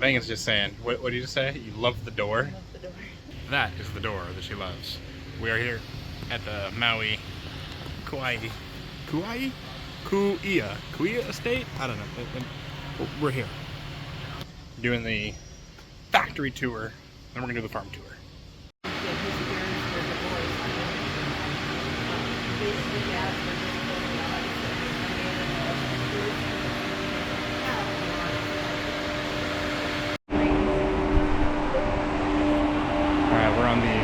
Megan's just saying, what did you just say? You love the door? I love the door. That is the door that she loves. We are here at the Maui Ku'ia Estate? I don't know. We're here. Doing the factory tour, then we're gonna do the farm tour. Alright, we're on the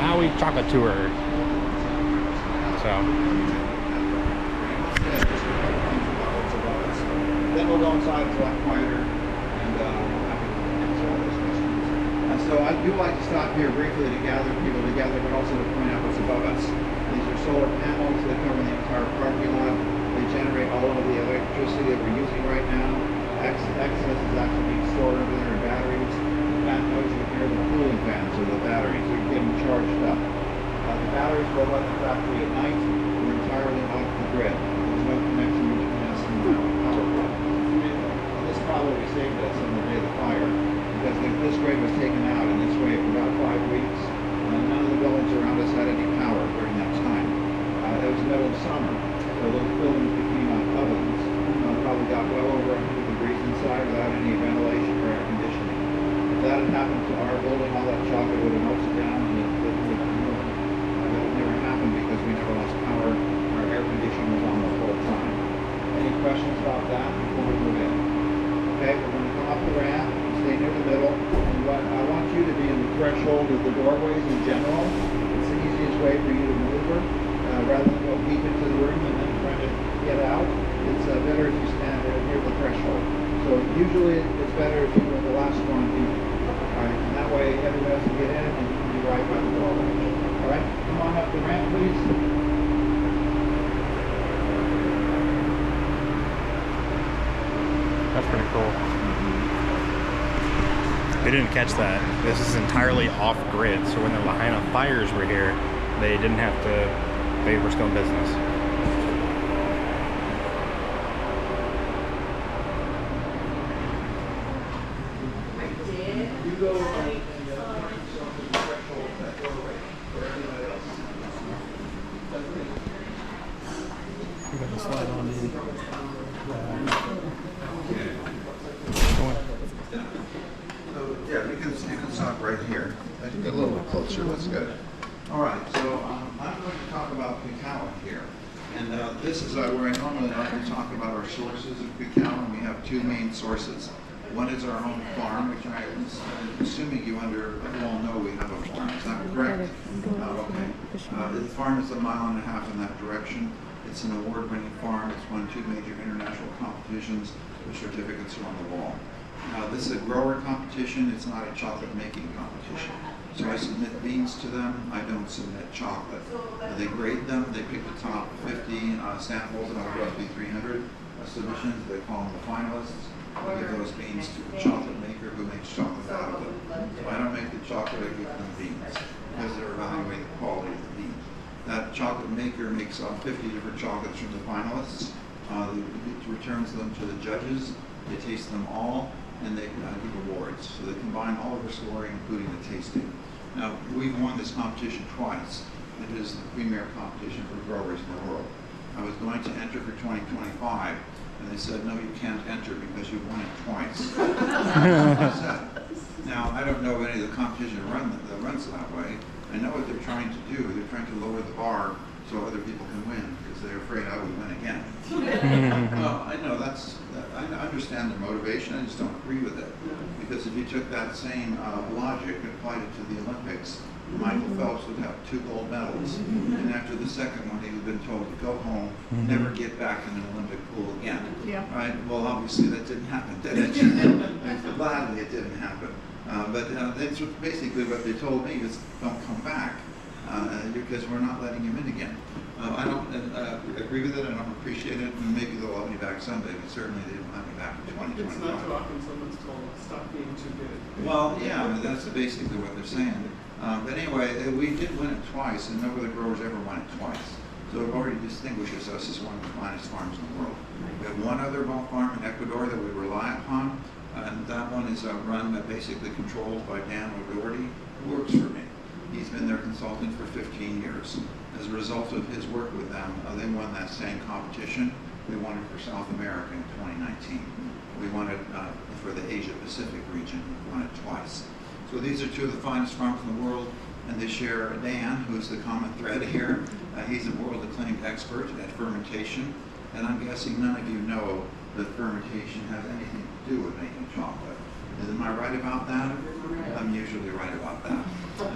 Maui chocolate tour. Then we'll go inside, it's a lot quieter, and I can answer all those questions. So I do like to stop here briefly to gather people together, but also to point out what's above us. These are solar panels that cover the entire parking lot. They generate all of the electricity that we're using right now. Excess is actually being stored over there in batteries. That noise you hear the cooling fans of the batteries are getting charged up. The batteries go up the factory at night. We're entirely off the grid. There's no connection between us and the power grid. This probably saved us on the day of the fire, because this grid was taken out in this way for about 5 weeks. None of the buildings around us had any power during that time. It was the middle of summer, so those buildings became ovens. Probably got well over 100 degrees inside without any ventilation or air conditioning. If that had happened to our building, all that chocolate would have melted down, and it would never happen because we never lost power. Our air conditioning was on the whole time. Any questions about that before we move in? Okay, we're going to come up the ramp, stay near the middle, and I want you to be in the threshold of the doorways in general. It's the easiest way for you to maneuver, rather than go deep into the room and then try to get out. It's better if you stand near the threshold. So usually it's better if you're the last one in. Alright, and that way everybody else can get in and you can be right by the doorway. Alright, come on up the ramp, please. That's pretty cool. They didn't catch that. This is entirely off grid, so when the Lahaina fires were here, they didn't have to, they were still in business. You go and yourself to the threshold of that doorway for everybody else. We're going to slide on in. So, yeah, you can stop right here. I can get a little bit closer, that's good. All right, so I'm going to talk about cacao here. And this is where I normally like to talk about our sources of cacao, and we have two main sources. One is our own farm, which I'm assuming you all know we have a farm. Is that correct? Okay. The farm is 1.5 miles in that direction. It's an award-winning farm. It's won 2 major international competitions with certificates on the wall. This is a grower competition. It's not a chocolate making competition. So I submit beans to them. I don't submit chocolate. They grade them. They pick the top 50 samples out of roughly 300 submissions. They call them the finalists. I give those beans to the chocolate maker who makes chocolate out of them. So I don't make the chocolate, I give them beans because they're evaluating the quality of the beans. That chocolate maker makes 50 different chocolates from the finalists. It returns them to the judges. They taste them all and they give awards. So they combine all of their scoring, including the tasting. Now, we've won this competition twice. It is the premier competition for growers in the world. I was going to enter for 2025. And they said, no, you can't enter because you've won it twice. Now, I don't know of any of the competition that runs that way. I know what they're trying to do. They're trying to lower the bar so other people can win because they're afraid I would win again. Well, I know I understand their motivation. I just don't agree with it. Because if you took that same logic and applied it to the Olympics, Michael Phelps would have 2 gold medals, and after the second one, he would have been told to go home, never get back in an Olympic pool again. Yeah. Right? Well, obviously that didn't happen, did it? Gladly it didn't happen. But that's basically what they told me is don't come back because we're not letting him in again. I don't agree with it. I don't appreciate it, and maybe they'll let me back someday. But certainly they didn't let me back in 2025. It's not too often someone's told stop being too good. Well, yeah, I mean, that's basically what they're saying. But anyway, we did win it twice, and no other growers ever won it twice. So it already distinguishes us as one of the finest farms in the world. We have one other farm in Ecuador that we rely upon, and that one is run, basically controlled by Dan O'Doherty, who works for me. He's been their consultant for 15 years. As a result of his work with them, they won that same competition. We won it for South America in 2019. We won it for the Asia Pacific region. We won it twice. So these are two of the finest farms in the world, and they share Dan, who's the common thread here. He's a world acclaimed expert at fermentation, and I'm guessing none of you know that fermentation has anything to do with making chocolate. Am I right about that? I'm usually right about that.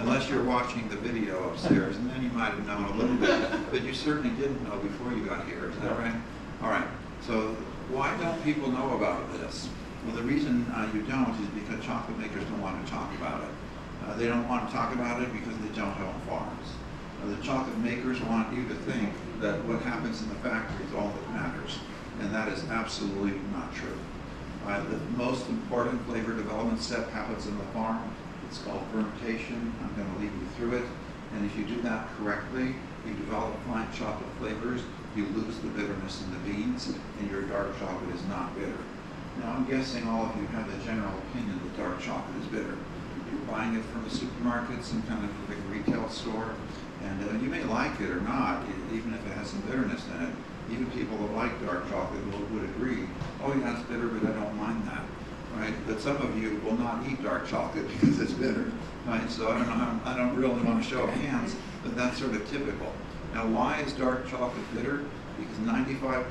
Unless you're watching the video upstairs, and then you might have known a little bit, but you certainly didn't know before you got here. Is that right? All right. So why don't people know about this? Well, the reason you don't is because chocolate makers don't want to talk about it. They don't want to talk about it because they don't own farms. The chocolate makers want you to think that what happens in the factory is all that matters, and that is absolutely not true. The most important flavor development step happens in the farm. It's called fermentation. I'm going to lead you through it. And if you do that correctly, you develop fine chocolate flavors, you lose the bitterness in the beans, and your dark chocolate is not bitter. Now, I'm guessing all of you have the general opinion that dark chocolate is bitter. You're buying it from a supermarket, some kind of a big retail store, and you may like it or not, even if it has some bitterness in it. Even people that like dark chocolate would agree, oh yeah, it's bitter, but I don't mind that, right? But some of you will not eat dark chocolate because it's bitter, right? So I don't really want to show of hands, but that's sort of typical. Now, why is dark chocolate bitter? Because 95%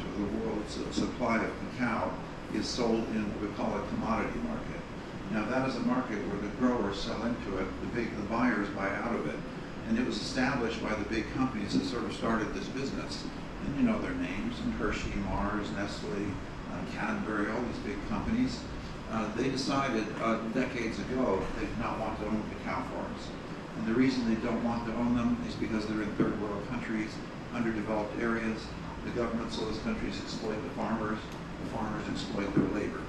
of the world's supply of cacao is sold in what we call a commodity market. Now, that is a market where the growers sell into it, the buyers buy out of it, and it was established by the big companies that sort of started this business. And you know their names, and Hershey, Mars, Nestle, Cadbury, all these big companies. They decided decades ago they did not want to own cacao farms. And the reason they don't want to own them is because they're in third world countries, underdeveloped areas. The governments of those countries exploit the farmers exploit their labor.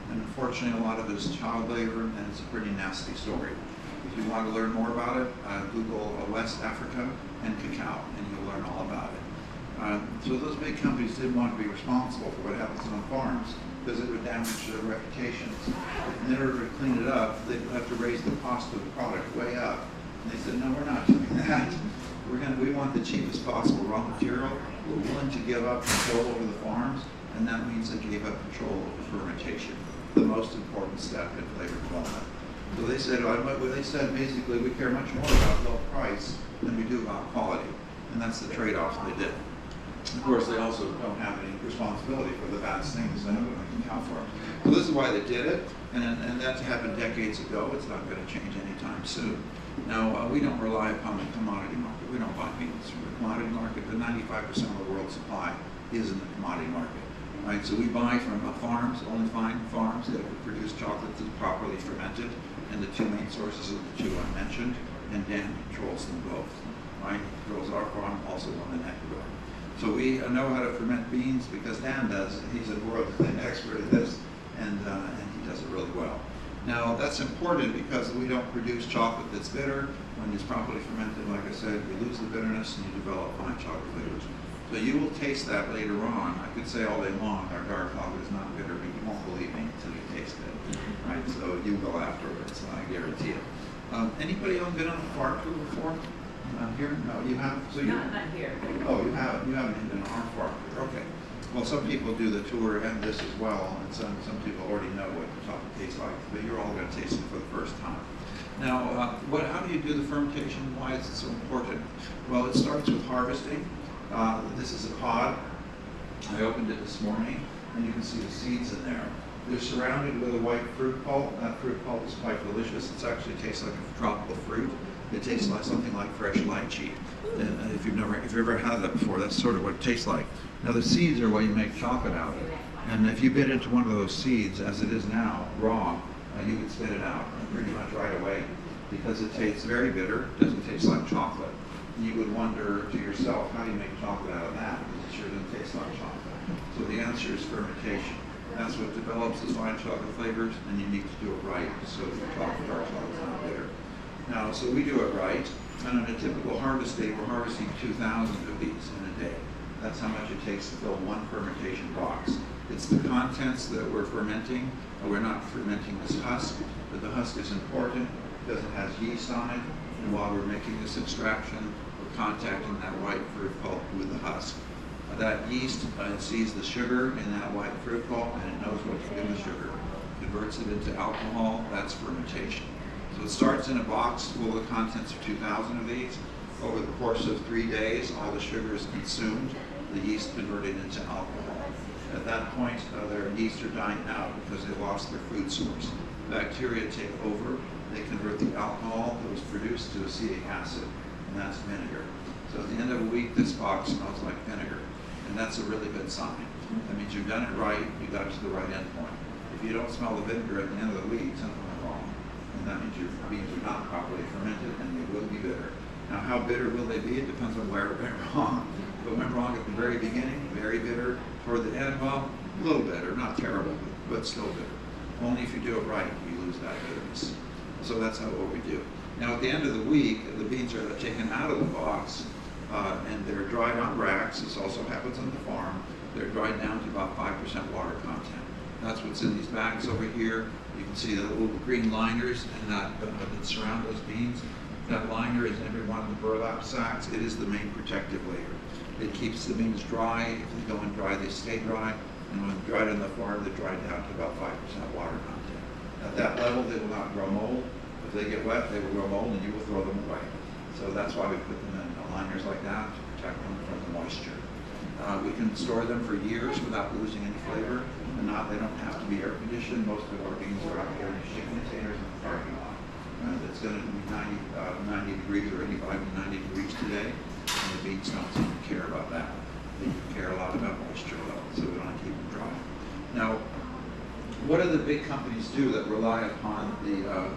And unfortunately, a lot of it is child labor, and it's a pretty nasty story. If you want to learn more about it, Google West Africa and cacao, and you'll learn all about it. So those big companies didn't want to be responsible for what happens on farms because it would damage their reputations. And in order to clean it up, they'd have to raise the cost of the product way up. And they said, no, we're not doing that. We want the cheapest possible raw material. We're willing to give up control over the farms, and that means they gave up control over fermentation, the most important step in flavor development. So they said, basically, we care much more about low price than we do about quality. And that's the trade-off they did. Of course, they also don't have any responsibility for the bad things that happen in cacao farms. So this is why they did it, and that happened decades ago. It's not going to change anytime soon. Now, we don't rely upon the commodity market. We don't buy beans from the commodity market, but 95% of the world's supply is in the commodity market. Right? So we buy from farms, only find farms that produce chocolate that's properly fermented, and the two main sources of the two I mentioned, and Dan controls them both. Right? He controls our farm, also one in Ecuador. So we know how to ferment beans because Dan does. He's a world-claimed expert at this, and he does it really well. Now, that's important because we don't produce chocolate that's bitter. When it's properly fermented, like I said, you lose the bitterness and you develop fine chocolate flavors. So you will taste that later on. I could say all day long our dark chocolate is not bitter, but you won't believe me until you taste it. Right? So you will afterwards, I guarantee it. Anybody else been on the farm tour before? Here? No, you have? So you, not here. Oh, you haven't. You haven't been on our farm tour. Okay. Well, some people do the tour and this as well, and some people already know what the chocolate tastes like, but you're all going to taste it for the first time. Now, how do you do the fermentation? Why is it so important? Well, it starts with harvesting. This is a pod. I opened it this morning, and you can see the seeds in there. They're surrounded with a white fruit pulp. That fruit pulp is quite delicious. It actually tastes like a tropical fruit. It tastes like something like fresh lychee. And if you've ever had that before, that's sort of what it tastes like. Now the seeds are what you make chocolate out of. And if you bit into one of those seeds, as it is now, raw, you could spit it out pretty much right away because it tastes very bitter. It doesn't taste like chocolate. You would wonder to yourself, how do you make chocolate out of that? Because it sure doesn't taste like chocolate. So the answer is fermentation. That's what develops the fine chocolate flavors, and you need to do it right so that the dark chocolate is not bitter. Now, so we do it right, and on a typical harvest day, we're harvesting 2,000 of these in a day. That's how much it takes to fill one fermentation box. It's the contents that we're fermenting. We're not fermenting this husk, but the husk is important because it has yeast on it. And while we're making this extraction, we're contacting that white fruit pulp with the husk. That yeast sees the sugar in that white fruit pulp and it knows what to do with sugar. Converts it into alcohol, that's fermentation. So it starts in a box full of contents of 2,000 of these. Over the course of 3 days, all the sugar is consumed, the yeast converted into alcohol. At that point, their yeast are dying out because they lost their food source. Bacteria take over, they convert the alcohol that was produced to acetic acid, and that's vinegar. So at the end of a week, this box smells like vinegar, and that's a really good sign. That means you've done it right, you got to the right end point. If you don't smell the vinegar at the end of the week, something went wrong. And that means your beans are not properly fermented and they will be bitter. Now, how bitter will they be? It depends on where it went wrong. If it went wrong at the very beginning, very bitter. Toward the end, well, a little bitter, not terrible, but still bitter. Only if you do it right, you lose that bitterness. So that's what we do. Now, at the end of the week, the beans are taken out of the box and they're dried on racks. This also happens on the farm. They're dried down to about 5% water content. That's what's in these bags over here. You can see the little green liners and that surround those beans. That liner is in every one of the burlap sacks. It is the main protective layer. It keeps the beans dry. If they go in dry, they stay dry. And when dried on the farm, they're dried down to about 5% water content. At that level, they will not grow mold. If they get wet, they will grow mold and you will throw them away. So that's why we put them in liners like that to protect them from the moisture. We can store them for years without losing any flavor. And they don't have to be air conditioned. Most of our beans are out here in shipping containers in the parking lot. It's going to be 90 degrees or 85 to 90 degrees today. And the beans don't seem to care about that. They care a lot about moisture levels, so we want to keep them dry. Now, what do the big companies do that rely upon the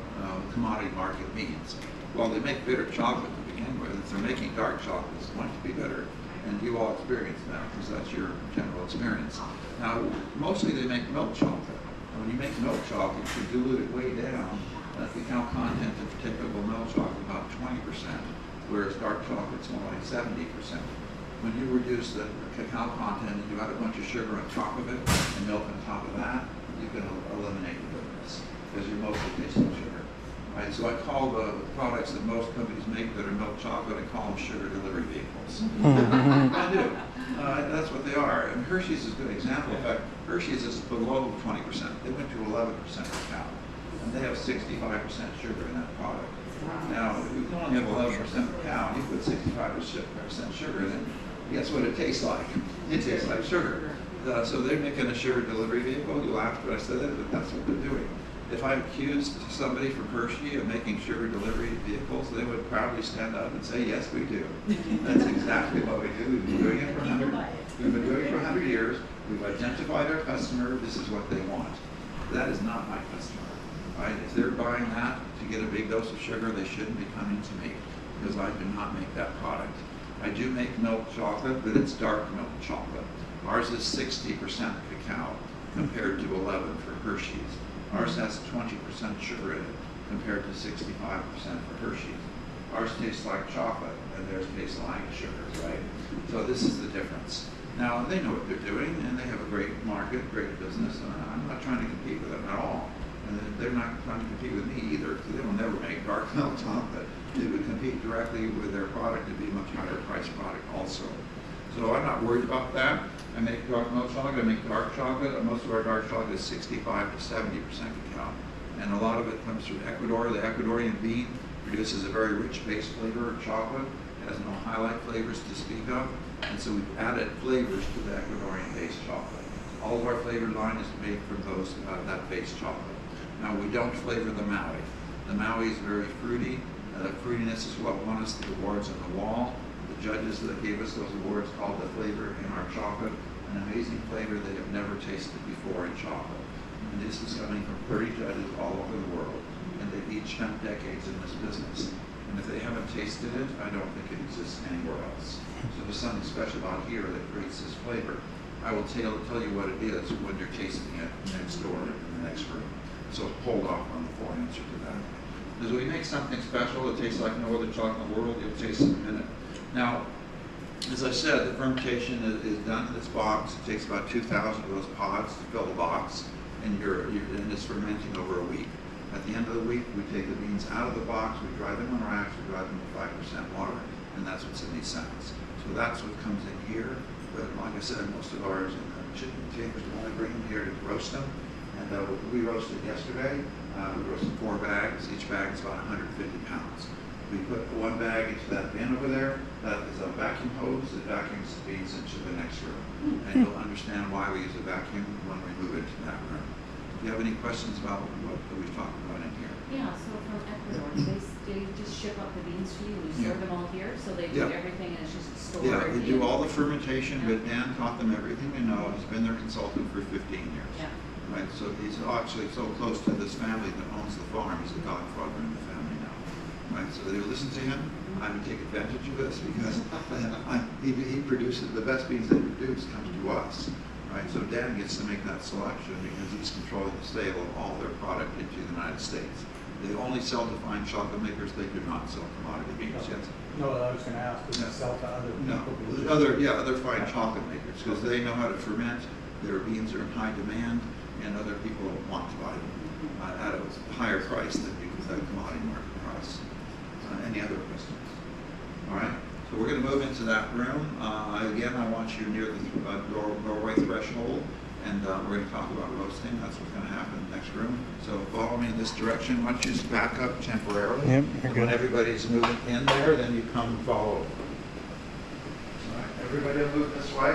commodity market beans? Well, they make bitter chocolate to begin with. If they're making dark chocolate, it's going to be bitter. And you all experience that because that's your general experience. Now, mostly they make milk chocolate. And when you make milk chocolate, you dilute it way down. The cacao content of typical milk chocolate about 20%, whereas dark chocolate's more like 70%. When you reduce the cacao content and you add a bunch of sugar on top of it and milk on top of that, you can eliminate the bitterness because you're mostly tasting sugar. Right, so I call the products that most companies make that are milk chocolate, I call them sugar delivery vehicles. I do. That's what they are. And Hershey's is a good example. In fact, Hershey's is below 20%. They went to 11% cacao. And they have 65% sugar in that product. Now, if you can only have 11% cacao, you put 65% sugar in it, guess what it tastes like? It tastes like sugar. So they're making a sugar delivery vehicle. You laughed when I said that, but that's what they're doing. If I accused somebody from Hershey of making sugar delivery vehicles, they would proudly stand up and say, yes, we do. That's exactly what we do. We've been doing it for 100 years. We've identified our customer. This is what they want. That is not my customer. Right? If they're buying that to get a big dose of sugar, they shouldn't be coming to me because I do not make that product. I do make milk chocolate, but it's dark milk chocolate. Ours is 60% cacao compared to 11 for Hershey's. Ours has 20% sugar in it compared to 65% for Hershey's. Ours tastes like chocolate and theirs tastes like sugar, right? So this is the difference. Now, they know what they're doing and they have a great market, great business, and I'm not trying to compete with them at all. And they're not trying to compete with me either, because they will never make dark milk chocolate. They would compete directly with their product to be a much higher priced product also. So I'm not worried about that. I make dark milk chocolate, I make dark chocolate. Most of our dark chocolate is 65 to 70% cacao. And a lot of it comes from Ecuador. The Ecuadorian bean produces a very rich base flavor of chocolate. It has no highlight flavors to speak of. And so we've added flavors to the Ecuadorian base chocolate. All of our flavored line is made from that base chocolate. Now, we don't flavor the Maui. The Maui is very fruity. The fruitiness is what won us the awards on the wall. The judges that gave us those awards called the flavor in our chocolate an amazing flavor they have never tasted before in chocolate. And this is coming from 30 judges all over the world. And they've each spent decades in this business. And if they haven't tasted it, I don't think it exists anywhere else. So there's something special about here that creates this flavor. I will tell you what it is when you're tasting it next door in the next room. So hold off on the full answer to that. Because we make something special that tastes like no other chocolate in the world, you'll taste it in a minute. Now, As I said, the fermentation is done in this box. It takes about 2,000 of those pods to fill the box, and and it's fermenting over a week. At the end of the week, we take the beans out of the box, we dry them on racks, we dry them with 5% water, and that's what's in these sacks. So that's what comes in here. But like I said, most of ours in the chicken chambers, we only bring them here to roast them. And we roasted yesterday. We roasted 4 bags. Each bag is about 150 pounds. We put 1 bag into that bin over there. That is a vacuum hose that vacuums the beans into the next room. And you'll understand why we use a vacuum when we move into that room. Do you have any questions about what we've talked about in here? Yeah, so from Ecuador, they just ship up the beans to you and you serve them all here? So they do everything and it's just stored? Yeah, they do all the fermentation, but Dan taught them everything they know. He's been their consultant for 15 years. Yeah. Right, so he's actually so close to this family that owns the farm. He's the godfather in the family now. Right, so they listen to him. I would take advantage of this because he produces the best beans they produce comes to us. Right, so Dan gets to make that selection because he's controlling the sale of all their product into the United States. They only sell to fine chocolate makers. They do not sell commodity beans yet. No, I was going to ask, does it sell to other people? No, other fine chocolate makers because they know how to ferment. Their beans are in high demand, and other people want to buy them at a higher price than the commodity market price. Any other questions? All right. So we're going to move into that room. Again, I want you near the doorway threshold, and we're going to talk about roasting. That's what's going to happen in the next room. So follow me in this direction. Why don't you just back up temporarily? Yep, you're good. When everybody's moving in there, then you come and follow. All right, everybody will move this way.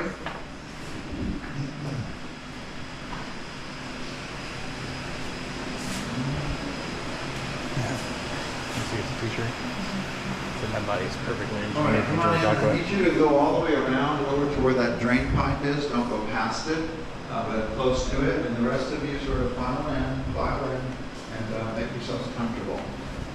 See, it's a t-shirt. So my body's perfectly All right, engineered come to on enjoy in. I chocolate. need you to go all the way around over to where that drain pipe is. Don't go past it, but close to it. And the rest of you sort of file in, and make yourselves comfortable.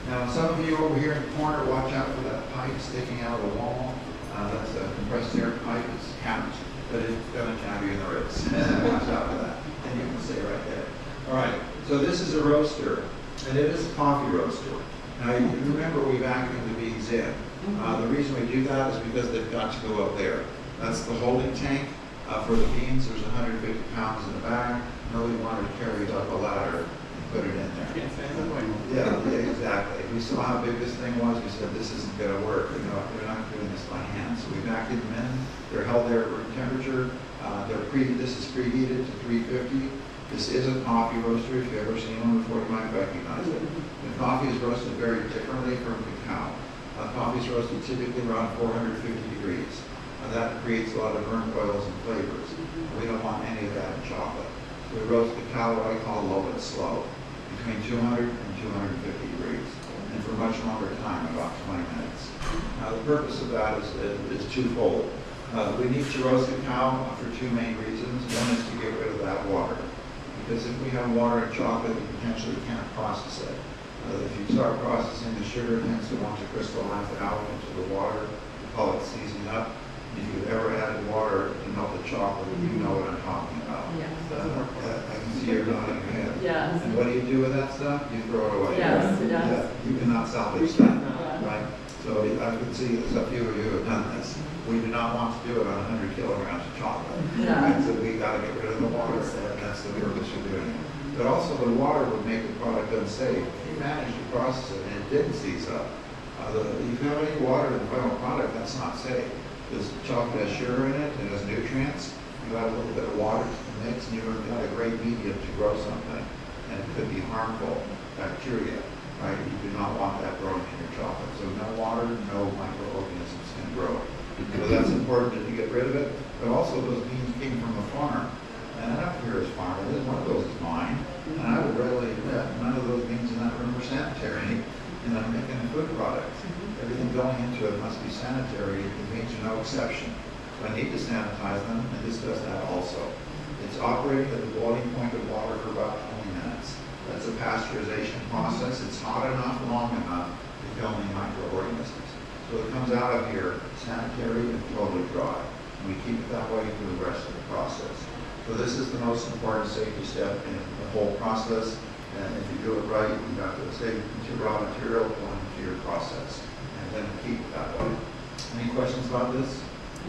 Now, some of you over here in the corner, watch out for that pipe sticking out of the wall. That's a compressed air pipe. It's capped, but it's going to jab you in the ribs. Watch out for that. And you can stay right there. All right, so this is a roaster, and it is a coffee roaster. Now, you remember we vacuum the beans in. The reason we do that is because they've got to go up there. That's the holding tank for the beans. There's 150 pounds in the bag. Nobody wanted to carry it up a ladder and put it in there. Yeah, exactly. We saw how big this thing was. We said, this isn't going to work. We're not doing this by hand. So we vacuum them in. They're held there at room temperature. This is preheated to 350. This is a coffee roaster. If you've ever seen one before, you might recognize it. The coffee is roasted very differently from cacao. Coffee is roasted typically around 450 degrees. That creates a lot of burnt oils and flavors. We don't want any of that in chocolate. We roast cacao what I call low and slow, between 200 and 250 degrees, and for much longer time, about 20 minutes. Now, the purpose of that is twofold. We need to roast cacao for 2 main reasons. One is to get rid of that water. Because if we have water in chocolate, we potentially can't process it. If you start processing the sugar, it tends to want to crystallize it out into the water. We call it seasoning up. If you've ever added water to melt the chocolate, you know what I'm talking about. Yes. I can see you're nodding your head. Yes. And what do you do with that stuff? You throw it away. Yes, Right? yes. Yeah, you cannot salvage that, right? So I can see that a few of you have done this. We do not want to do it on 100 kilograms of chocolate. Yeah. Right? So we got to get rid of the water, and that's the purpose of doing it. But also the water would make the product unsafe. If you managed to process it and it didn't seize up, if you have any water in the final product, that's not safe. Because chocolate has sugar in it, it has nutrients. You add a little bit of water to the mix, and you've got a great medium to grow something. And it could be harmful bacteria, right? You do not want that growing in your chocolate. So no water, no microorganisms can grow. So that's important that you get rid of it. But also those beans came from a farm. And I don't care his farm, one of those is mine. And I would readily admit, none of those beans in that room are sanitary. And I'm making a food product. Everything going into it must be sanitary. It means no exception. So I need to sanitize them, and this does that also. It's operating at the boiling point of water for about 20 minutes. That's a pasteurization process. It's hot enough, long enough to kill any microorganisms. So it comes out of here sanitary and totally dry. And we keep it that way for the rest of the process. So this is the most important safety step in the whole process. And if you do it right, you have to save raw material going into your process. And then keep it that way. Any questions about this?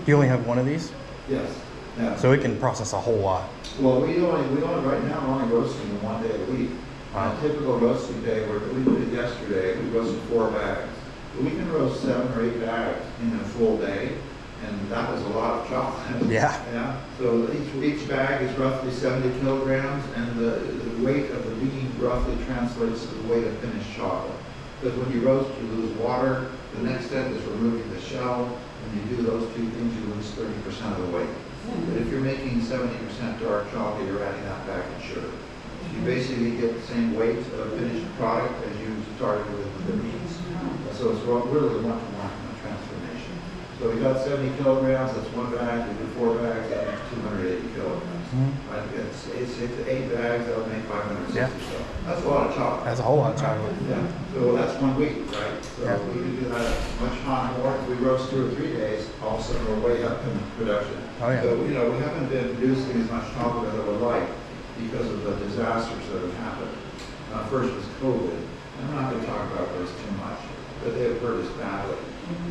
You only have one of these? Yes. Yeah. So it can process a whole lot. Well, we only right now we're only roasting them 1 day a week. Wow. On a typical roasting day, we did it yesterday. We roasted 4 bags. But we can roast 7 or 8 bags in a full day, and that was a lot of chocolate. Yeah. Yeah. So each bag is roughly 70 kilograms, and the weight of the bean roughly translates to the weight of finished chocolate. Because when you roast, you lose water. The next step is removing the shell. When you do those two things, you lose 30% of the weight. But if you're making 70% dark chocolate, you're adding that back in sugar. You basically get the same weight of finished product as you started with the beans. So it's really a one-to-one transformation. So we got 70 kilograms, that's 1 bag. We did 4 bags, that makes 280 kilograms. Right? It's 8 bags, that would make 560. Yeah. So that's a lot of chocolate. That's a whole lot of chocolate. Yeah. So that's 1 week, right? So Yeah. we could do that much more. If we roast 2 or 3 days, all of a sudden we're way up in production. Oh, yeah. So, we haven't been producing as much chocolate as I would like because of the disasters that have happened. First was COVID. And I'm not going to talk about those too much, but they have hurt us badly.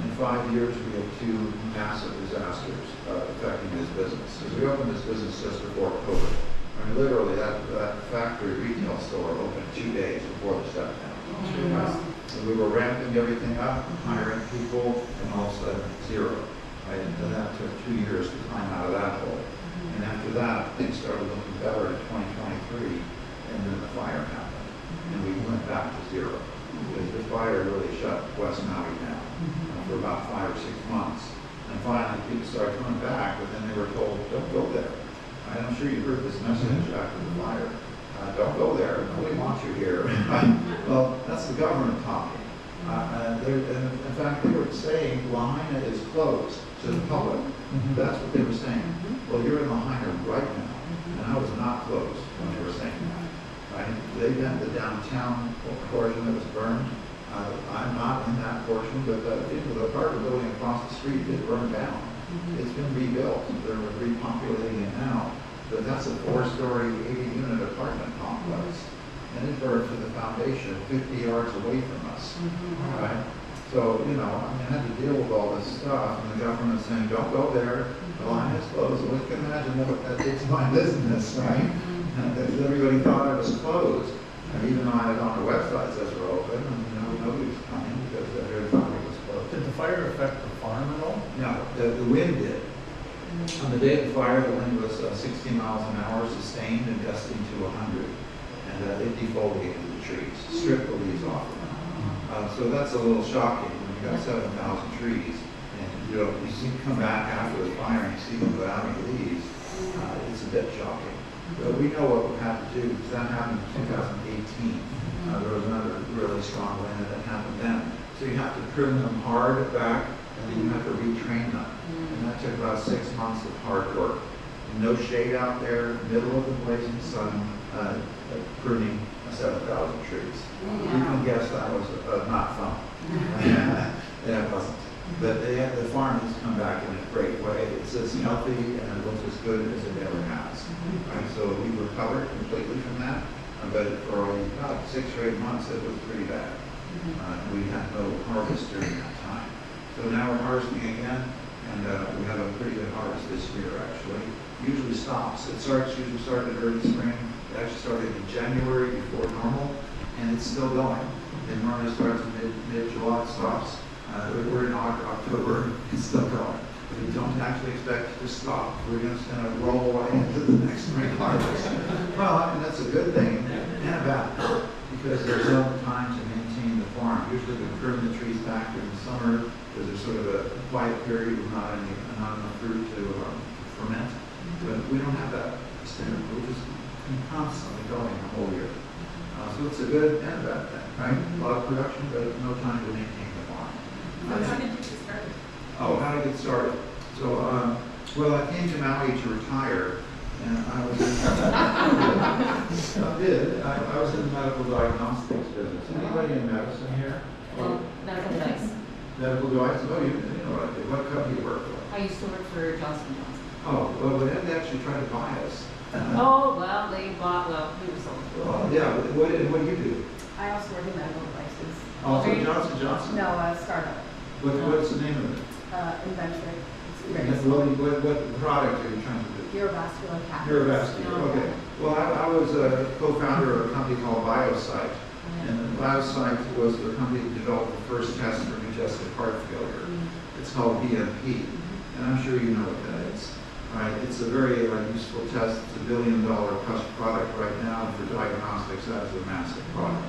In 5 years, we have 2 massive disasters affecting this business. Because we opened this business just before COVID. I mean, literally, that factory retail store opened 2 days before the shutdown. And we were ramping everything up, hiring people, and all of a sudden, zero. Right? And that took 2 years to climb out of that hole. And after that, things started looking better in 2023, and then the fire happened. And we went back to zero. Because the fire really shut West Maui down for about 5 or 6 months. And finally, people started coming back, but then they were told, don't go there. Right? I'm sure you heard this message after the fire. Don't go there. Nobody wants you here. Well, that's the government talking. And in fact, they were saying Lahaina is closed to the public. That's what they were saying. Well, you're in Lahaina right now, and I was not closed when they were saying that. Right? They meant the downtown portion that was burned. I'm not in that portion, but the apartment building across the street did burn down. It's been rebuilt. They're repopulating it now. But that's a 4-story, 80-unit apartment complex. And it burned to the foundation 50 yards away from us. Right? So, I had to deal with all this stuff, and the government saying, don't go there, the line is closed. Well, you can imagine that it's my business, right? And everybody thought it was closed. And even though I had on the website says we're open, and nobody was coming because everybody thought it was closed. Did the fire affect the farm at all? No, the wind did. On the day of the fire, the wind was 60 miles an hour, sustained and gusting to 100. And it defoliated the trees, stripped the leaves off of them. So that's a little shocking when you got 7,000 trees. And you see come back after the fire and you see them without any leaves. It's a bit shocking. But we know what we have to do because that happened in 2018. There was another really strong wind that happened then. So you have to prune them hard back and then you have to retrain them. And that took about 6 months of hard work. No shade out there, middle of the blazing sun, pruning 7,000 trees. You can guess that was not fun. Yeah, it wasn't. But the farm has come back in a great way. It's as healthy and it looks as good as it ever has. Right? So we recovered completely from that. But for about 6 or 8 months, it was pretty bad. We had no harvest during that time. So now we're harvesting again, and we have a pretty good harvest this year, actually. Usually stops. It usually started early spring. It actually started in January before normal, and it's still going. It normally starts in mid-July, stops. We're in October, it's still going. We don't actually expect it to stop. We're just going to roll right into the next spring harvest. Well, I mean, that's a good thing and a bad thing, because there's no time to maintain the farm. Usually we prune the trees back during the summer, because there's sort of a quiet period with not enough fruit to ferment. But we don't have that standard. We're just constantly going the whole year. So it's a good and a bad thing, right? A lot of production, but no time to maintain the farm. How did you get started? Oh, how to get started? So, well, I came to Maui to retire, and I was in the medical diagnostics business. Anybody in medicine here? Medical device. Medical devices? Oh, you know what I did. What company do you work for? I used to work for Johnson & Johnson. Oh, well, they had to actually try to buy us. Oh, well, they bought, we were sold. Well, yeah, what do you do? I also work in medical devices. Also Johnson & Johnson? No, a startup. What's the name of it? inventory. It's And very then small. what product are you trying to do? Neurovascular catheters. Neurovascular, okay. Well, I was a co-founder of a company called Biosite. And Biosite was the company that developed the first test for congestive heart failure. It's called BMP. And I'm sure you know what that is. Right? It's a very useful test. It's $1 billion plus product right now. And for diagnostics, that is a massive product.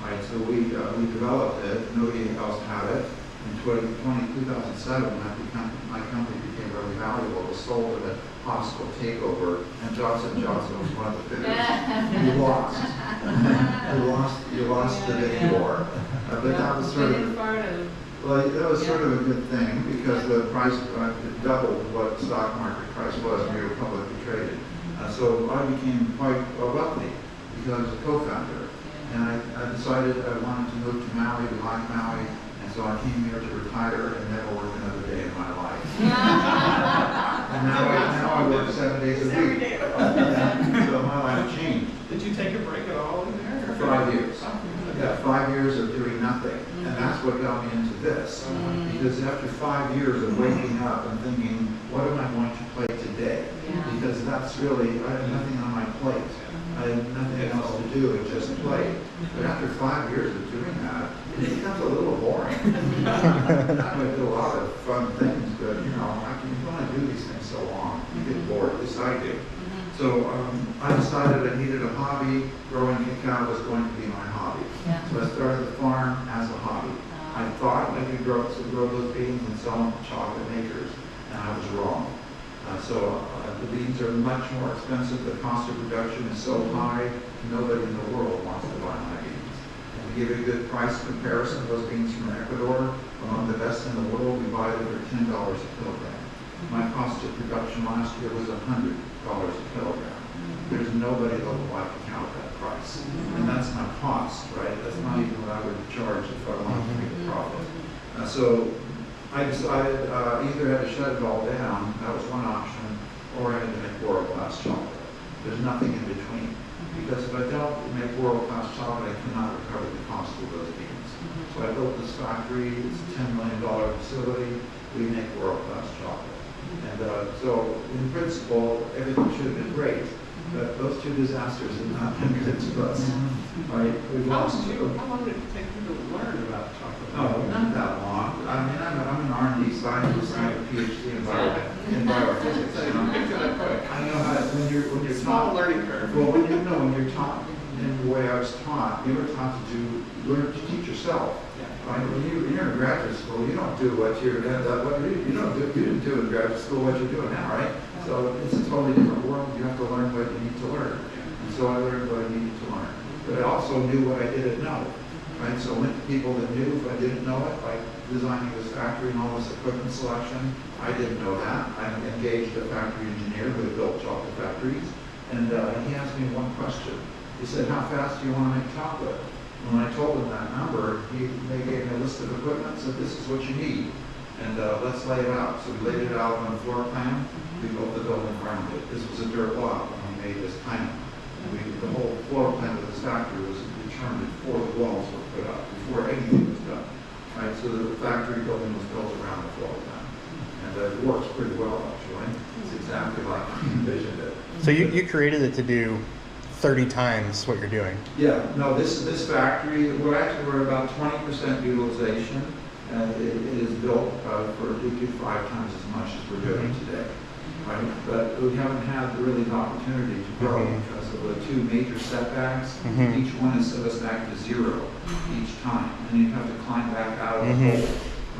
Right? So we developed it. Nobody else had it. In 2007, my company became really valuable. It was sold in a hospital takeover, and Johnson & Johnson was one of the bidders. You lost. You lost the big war. But that was sort of, well, that was sort of a good thing because the price doubled what the stock market price was when we were publicly traded. So I became quite wealthy because I was a co-founder. And I decided I wanted to move to Maui. We like Maui. So I came here to retire and never work another day in my life. And now I work 7 days a week. So my life changed. Did you take a break at all in there? 5 years. Yeah, 5 years of doing nothing. And that's what got me into this. Because after 5 years of waking up and thinking, what am I going to play today? Because that's really, I have nothing on my plate. I had nothing else to do and just play. But after 5 years of doing that, it becomes a little boring. I would do a lot of fun things, but you want to do these things so long, you get bored. At least I do. So I decided I needed a hobby. Growing cacao was going to be my hobby. So I started the farm as a hobby. I thought I could grow those beans and sell them to chocolate makers, and I was wrong. The beans are much more expensive. The cost of production is so high, nobody in the world wants to buy my beans. And to give you a good price comparison, those beans from Ecuador, among the best in the world, we buy them for $10 a kilogram. My cost of production last year was $100 a kilogram. There's nobody that will buy cacao at that price. And that's my cost, right? That's not even what I would charge if I wanted to make a profit. So I decided either I had to shut it all down, that was one option, or I had to make world-class chocolate. There's nothing in between. Because if I don't make world-class chocolate, I cannot recover the cost of those beans. So I built this factory, it's a $10 million facility, we make world-class chocolate. And so in principle, everything should have been great. But those two disasters have not been good to us. Right? We've lost two. How long did it take you to learn about chocolate? Oh, not that long. I mean, I'm an R&D scientist. I have a PhD in biophysics. So you picked it up quick. I know how to, when you're Small taught. learning curve. Well, when you're taught in the way I was taught, you were taught to learn to teach yourself. Right? When you're in graduate school, you don't do what you didn't do in graduate school what you're doing now, right? So it's a totally different world. You have to learn what you need to learn. And so I learned what I needed to learn. But I also knew what I didn't know. Right? So I went to people that knew if I didn't know it, like designing this factory and all this equipment selection. I didn't know that. I engaged a factory engineer who had built chocolate factories. And he asked me one question. He said, how fast do you want to make chocolate? And when I told him that number, they gave me a list of equipment and said, this is what you need. And let's lay it out. So we laid it out on a floor plan. We built the building around it. This was a dirt lot when we made this plan. And the whole floor plan of this factory was determined before the walls were put up, before anything was done. Right? So the factory building was built around the floor plan. And it works pretty well, actually. It's exactly like I envisioned it. So you created it to do 30 times what you're doing. Yeah, no, this factory, we're about 20% utilization. It is built to do 5 times as much as we're doing today. Right? But we haven't had really the opportunity to grow because of the 2 major setbacks. Each one has set us back to 0 each time. And you have to climb back out of the hole.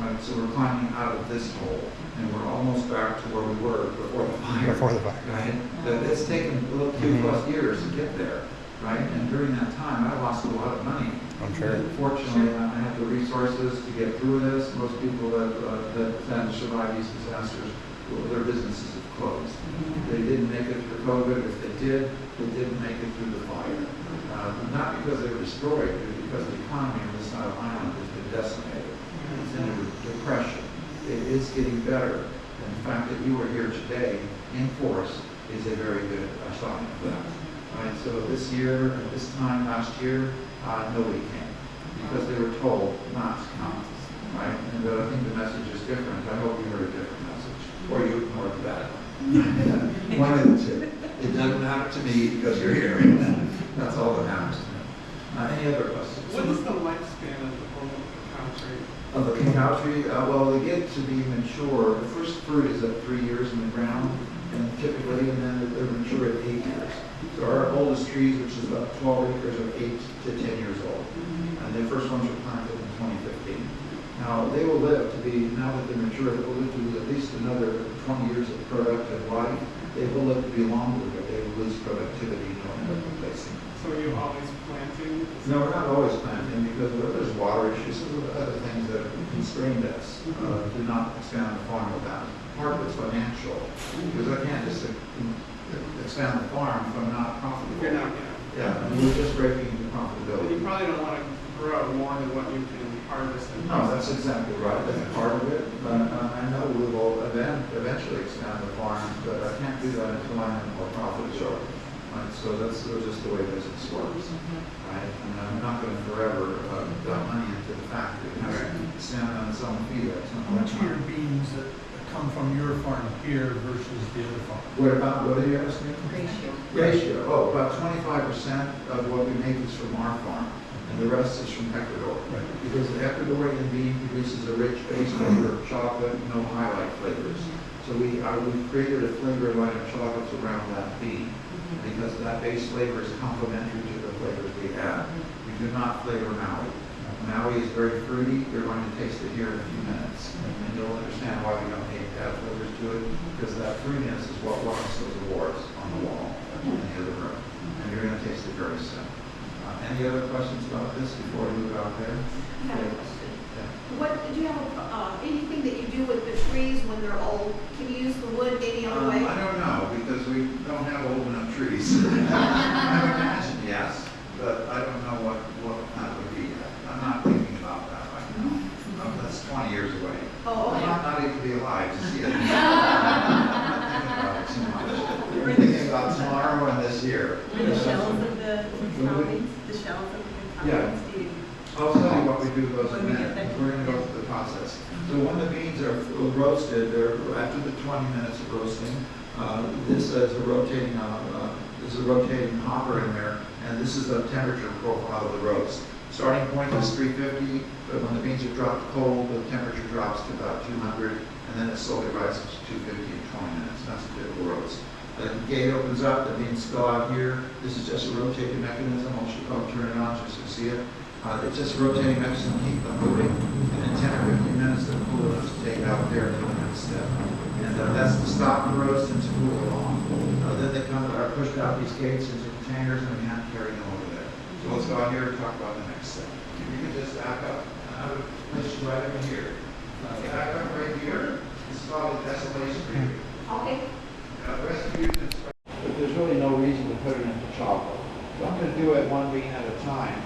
Right? So we're climbing out of this hole. And we're almost back to where we were before the fire. Before the fire. Right? But it's taken 2+ years to get there. Right? And during that time, I lost a lot of money. I'm sure. Fortunately, I have the resources to get through this. Most people that had to survive these disasters, their businesses have closed. They didn't make it through COVID. If they did, they didn't make it through the fire. Not because they were destroyed, but because the economy on this side of the island has been decimated. It's in a depression. It is getting better. And the fact that you are here today in force is a very good sign of that. Right, so this year, at this time last year, nobody came because they were told not to come. right? And but I think the message is different. I hope you heard a different message, or you ignored the bad one. One of the two. It doesn't matter to me because you're here. That's all that matters to me. Any other questions? What is the lifespan of the whole cacao tree? Of the cacao tree, well, they get to be mature. The first fruit is at 3 years in the ground, and typically, and then they're mature at 8 years. So our oldest trees, which is about 12 acres, are 8 to 10 years old. And the first ones were planted in 2015. Now, they will live to be, now that they're mature, they will live to at least another 20 years of productive life. They will live to be longer, but they will lose productivity and end up replacing. So are you always planting? No, we're not always planting because there's water issues and other things that have constrained us to not expand the farm with that. Part of it's financial because I can't just expand the farm if I'm not profitable. You're not, Yeah, I mean, we're just breaking into You profitability. probably don't want to grow more than what you can harvest. And No, that's exactly right. That's part of it. But I know we will eventually expand the farm, but I can't do that until I'm more profitable. Right? So that's just the way business works. Right? And I'm not going to forever dump money into the factory. It has to stand on its own feet. How much of your beans that come from your farm here versus the other farm? What are you asking? Ratio. Ratio. Oh, about 25% of what we make is from our farm, and the rest is from Ecuador. Right. Because the Ecuadorian bean produces a rich base flavor of chocolate, no highlight flavors. So we created a flavor line of chocolates around that bean, because that base flavor is complementary to the flavors we add. We do not flavor Maui. Maui is very fruity. You're going to taste it here in a few minutes, and you'll understand why we don't add flavors to it, because that fruitiness is what wants those awards on the wall in the other room, and you're going to taste it very soon. Any other questions about this before we move out there? I have a question. Yeah. What, do you have anything that you do with the trees when they're old? Can you use the wood any other way? I don't know, because we don't have old enough trees. I would imagine yes, but I don't know what that would be yet. I'm not thinking about that right now. That's 20 years away. Oh, okay. I might not even be alive to see it. I'm not thinking about it too much. We're thinking about tomorrow and this year. The shells of the Would we- cacao beans, the shells of the cacao Yeah. beans, do you? I'll tell you what we do with those in a When we minute. get that- We're going to go through the process. So when the beans are roasted, they're after the 20 minutes of roasting. This is a rotating hopper in there, and this is the temperature profile of the roast. Starting point is 350, but when the beans are dropped cold, the temperature drops to about 200, and then it slowly rises to 250 in 20 minutes. That's a typical roast. The gate opens up, the beans spill out here. This is just a rotating mechanism. I'll turn it on just to see it. It's just a rotating mechanism to keep them moving. And in 10 or 15 minutes, they're cool enough to take out there to the next step. And that's to stop the roast and to cool it off. Then they are pushed out these gates into containers, and we have to carry them over there. So let's go out here and talk about the next step. You can just back up. And I would place you right over here. Back up right here. This is called a desolation period. Okay. The rest of you can start. But there's really no reason to put it into chocolate. So I'm going to do it one bean at a time.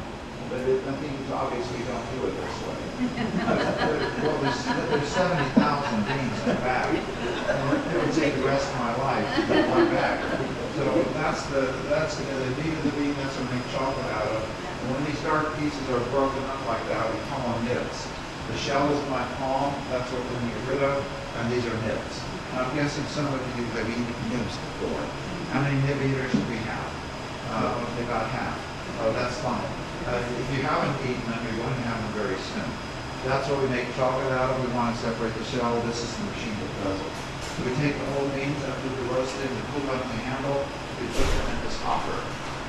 But I think it's obvious we don't do it this way. Well, there's 70,000 beans in the bag. It would take the rest of my life to get one bag. So that's the meat of the bean. That's what we make chocolate out of. And when these dark pieces are broken up like that, we call them nibs. The shell is my palm. That's what we're going to get rid of. And these are nibs. I'm guessing some of you have eaten nibs before. How many nib eaters do we have? About half. Oh, that's fine. If you haven't eaten them, you're going to have them very soon. That's what we make chocolate out of. We want to separate the shell. This is the machine that does it. So we take the whole beans after they're roasted, we pull out the handle, we put them in this hopper.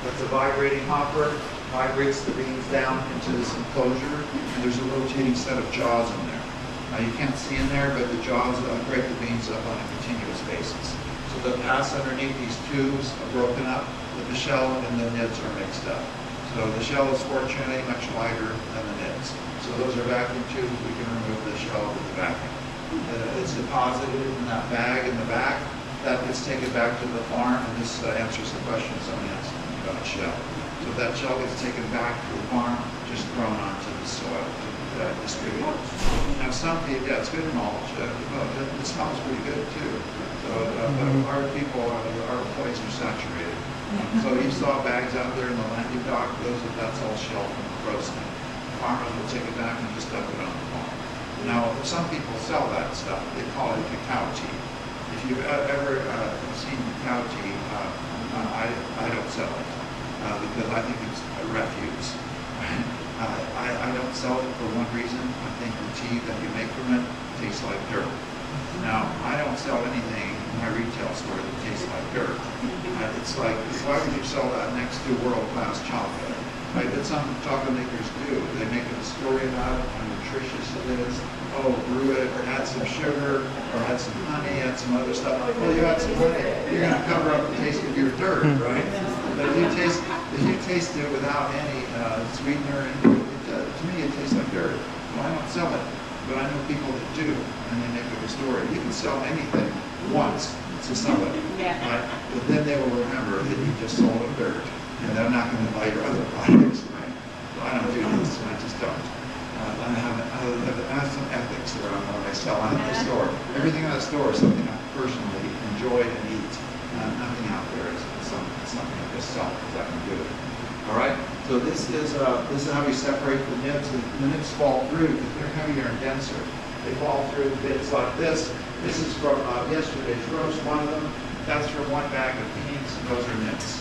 That's a vibrating hopper. Vibrates the beans down into this enclosure, and there's a rotating set of jaws in there. Now you can't see in there, but the jaws break the beans up on a continuous basis. So the pass underneath these tubes are broken up, but the shell and the nibs are mixed up. So the shell is fortunately much lighter than the nibs. So those are vacuum tubes. We can remove the shell with the vacuum. It's deposited in that bag in the back. That gets taken back to the farm, and this answers the question someone asked about shell. So that shell gets taken back to the farm, just thrown onto the soil to distribute. Now some people, yeah, it's good mulch. It smells pretty good too. So our people, our employees are saturated. So you saw bags out there in the landing dock, that's all shell from the roasting. Farmers will take it back and just dump it on the farm. Now, some people sell that stuff. They call it cacao tea. If you've ever seen cacao tea, I don't sell it because I think it's a refuse. I don't sell it for one reason. I think the tea that you make from it tastes like dirt. Now, I don't sell anything in my retail store that tastes like dirt. It's like, why would you sell that next to world-class chocolate? Right? But some chocolate makers do. They make a story about it, how nutritious it is. Oh, brew it, or add some sugar, or add some honey, add some other stuff. Well, you add some honey, you're going to cover up the taste of your dirt, right? But if you taste it without any sweetener, to me it tastes like dirt. Well, I don't sell it, but I know people that do, and they make up a story. You can sell anything once to somebody, right? But then they will remember that you just sold them dirt, and they're not going to buy your other products, right? So I don't do this, I just don't. I have some ethics around what I sell out of the store. Everything in the store is something I personally enjoy and eat. Nothing out there is something I just sell because I can do it. All right. So this is how we separate the nibs. The nibs fall through because they're heavier and denser. They fall through bits like this. This is from yesterday's roast. One of them. That's from one bag of beans. Those are nibs.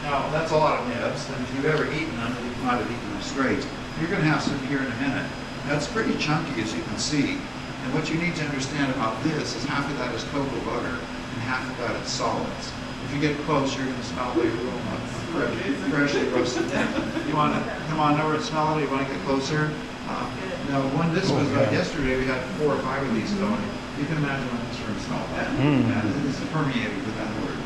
Now that's a lot of nibs. And if you've ever eaten them, you might have eaten them straight. You're going to have some here in a minute. Now it's pretty chunky, as you can see. And what you need to understand about this is half of that is cocoa butter and half of that is solids. If you get close, you're going to smell the aroma of freshly roasted nib. You want to come on over and smell it? You want to get closer? Now, when this was yesterday, we had 4 or 5 of these going. You can imagine what this room smelled like. This is permeated with that word.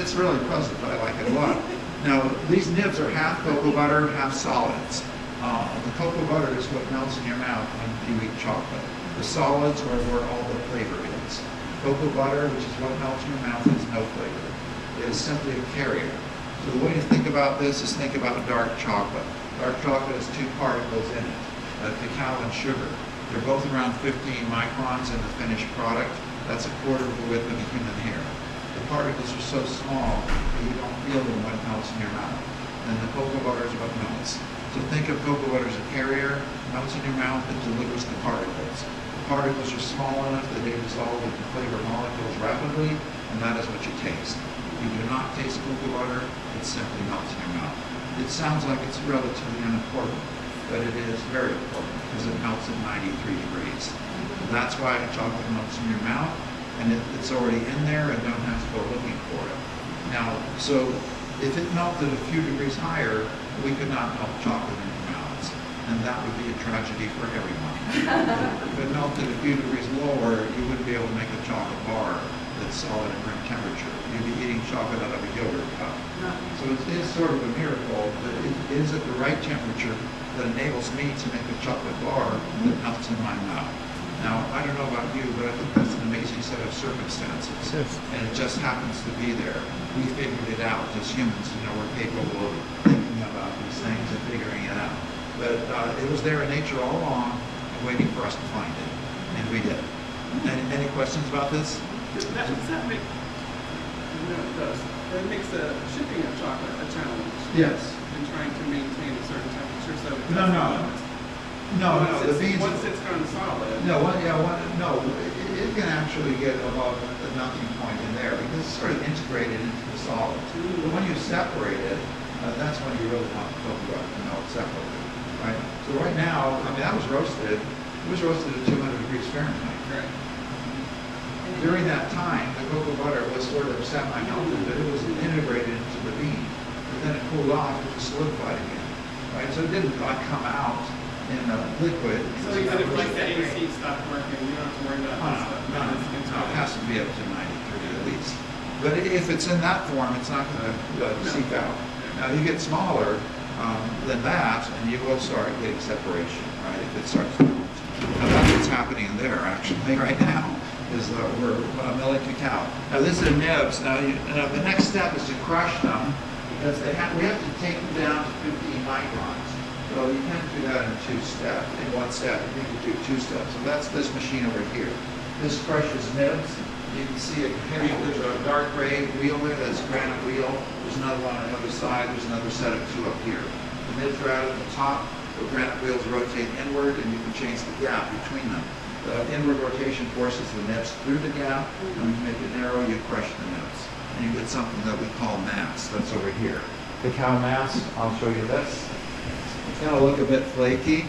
It's really pleasant, but I like it a lot. Now, these nibs are half cocoa butter, half solids. The cocoa butter is what melts in your mouth when you eat chocolate. The solids are where all the flavor is. Cocoa butter, which is what melts in your mouth, has no flavor. It is simply a carrier. So the way to think about this is think about dark chocolate. Dark chocolate has 2 particles in it, cacao and sugar. They're both around 15 microns in the finished product. That's a quarter of the width of a human hair. The particles are so small that you don't feel them when it melts in your mouth. And the cocoa butter is what melts. So think of cocoa butter as a carrier, melts in your mouth, and delivers the particles. The particles are small enough that they dissolve into flavor molecules rapidly, and that is what you taste. You do not taste cocoa butter, it simply melts in your mouth. It sounds like it's relatively unimportant, but it is very important because it melts at 93 degrees. And that's why chocolate melts in your mouth, and it's already in there and don't have to go looking for it. Now, so if it melted a few degrees higher, we could not melt chocolate in your mouths, and that would be a tragedy for everyone. If it melted a few degrees lower, you wouldn't be able to make a chocolate bar that's solid at room temperature. You'd be eating chocolate out of a yogurt cup. So it is sort of a miracle that it is at the right temperature that enables me to make a chocolate bar that melts in my mouth. Now, I don't know about you, but I think that's an amazing set of circumstances. Yes. And it just happens to be there. We figured it out as humans. We're capable of thinking about these things and figuring it out. But it was there in nature all along and waiting for us to find it. And we did. Any questions about this? Does that make, that makes the shipping of chocolate a challenge? Yes. In trying to maintain a certain temperature so it No, the beans. Once it's gone solid. It can actually get above the melting point in there because it's sort of integrated into the solids. But when you separate it, that's when you really want the cocoa butter to melt separately, right? So right now, that was roasted. It was roasted at 200 degrees Fahrenheit. Right. During that time, the cocoa butter was sort of semi-melted, but it was integrated into the bean. But then it cooled off, it was solidified again, right? So it didn't come out in a liquid. So even if like the AC stopped working, you don't have to worry about that stuff. No, it has to be up to 93 at least. But if it's in that form, it's not going to seep out. Now you get smaller than that, and you will start getting separation, right? If it starts to melt. Now that's what's happening in there actually right now. Is we're milling cacao. Now this is nibs. Now the next step is to crush them because we have to take them down to 15 microns. So you can't do that in one step. You need to do 2 steps. So that's this machine over here. This crushes nibs. You can see there's a dark gray wheel there. That's a granite wheel. There's another one on the other side. There's another set of 2 up here. The nibs are out at the top. The granite wheels rotate inward, and you can change the gap between them. The inward rotation forces the nibs through the gap, and when you make it narrow, you crush the nibs. And you get something that we call mass. That's over here. Cacao mass, I'll show you this. It's going to look a bit flaky,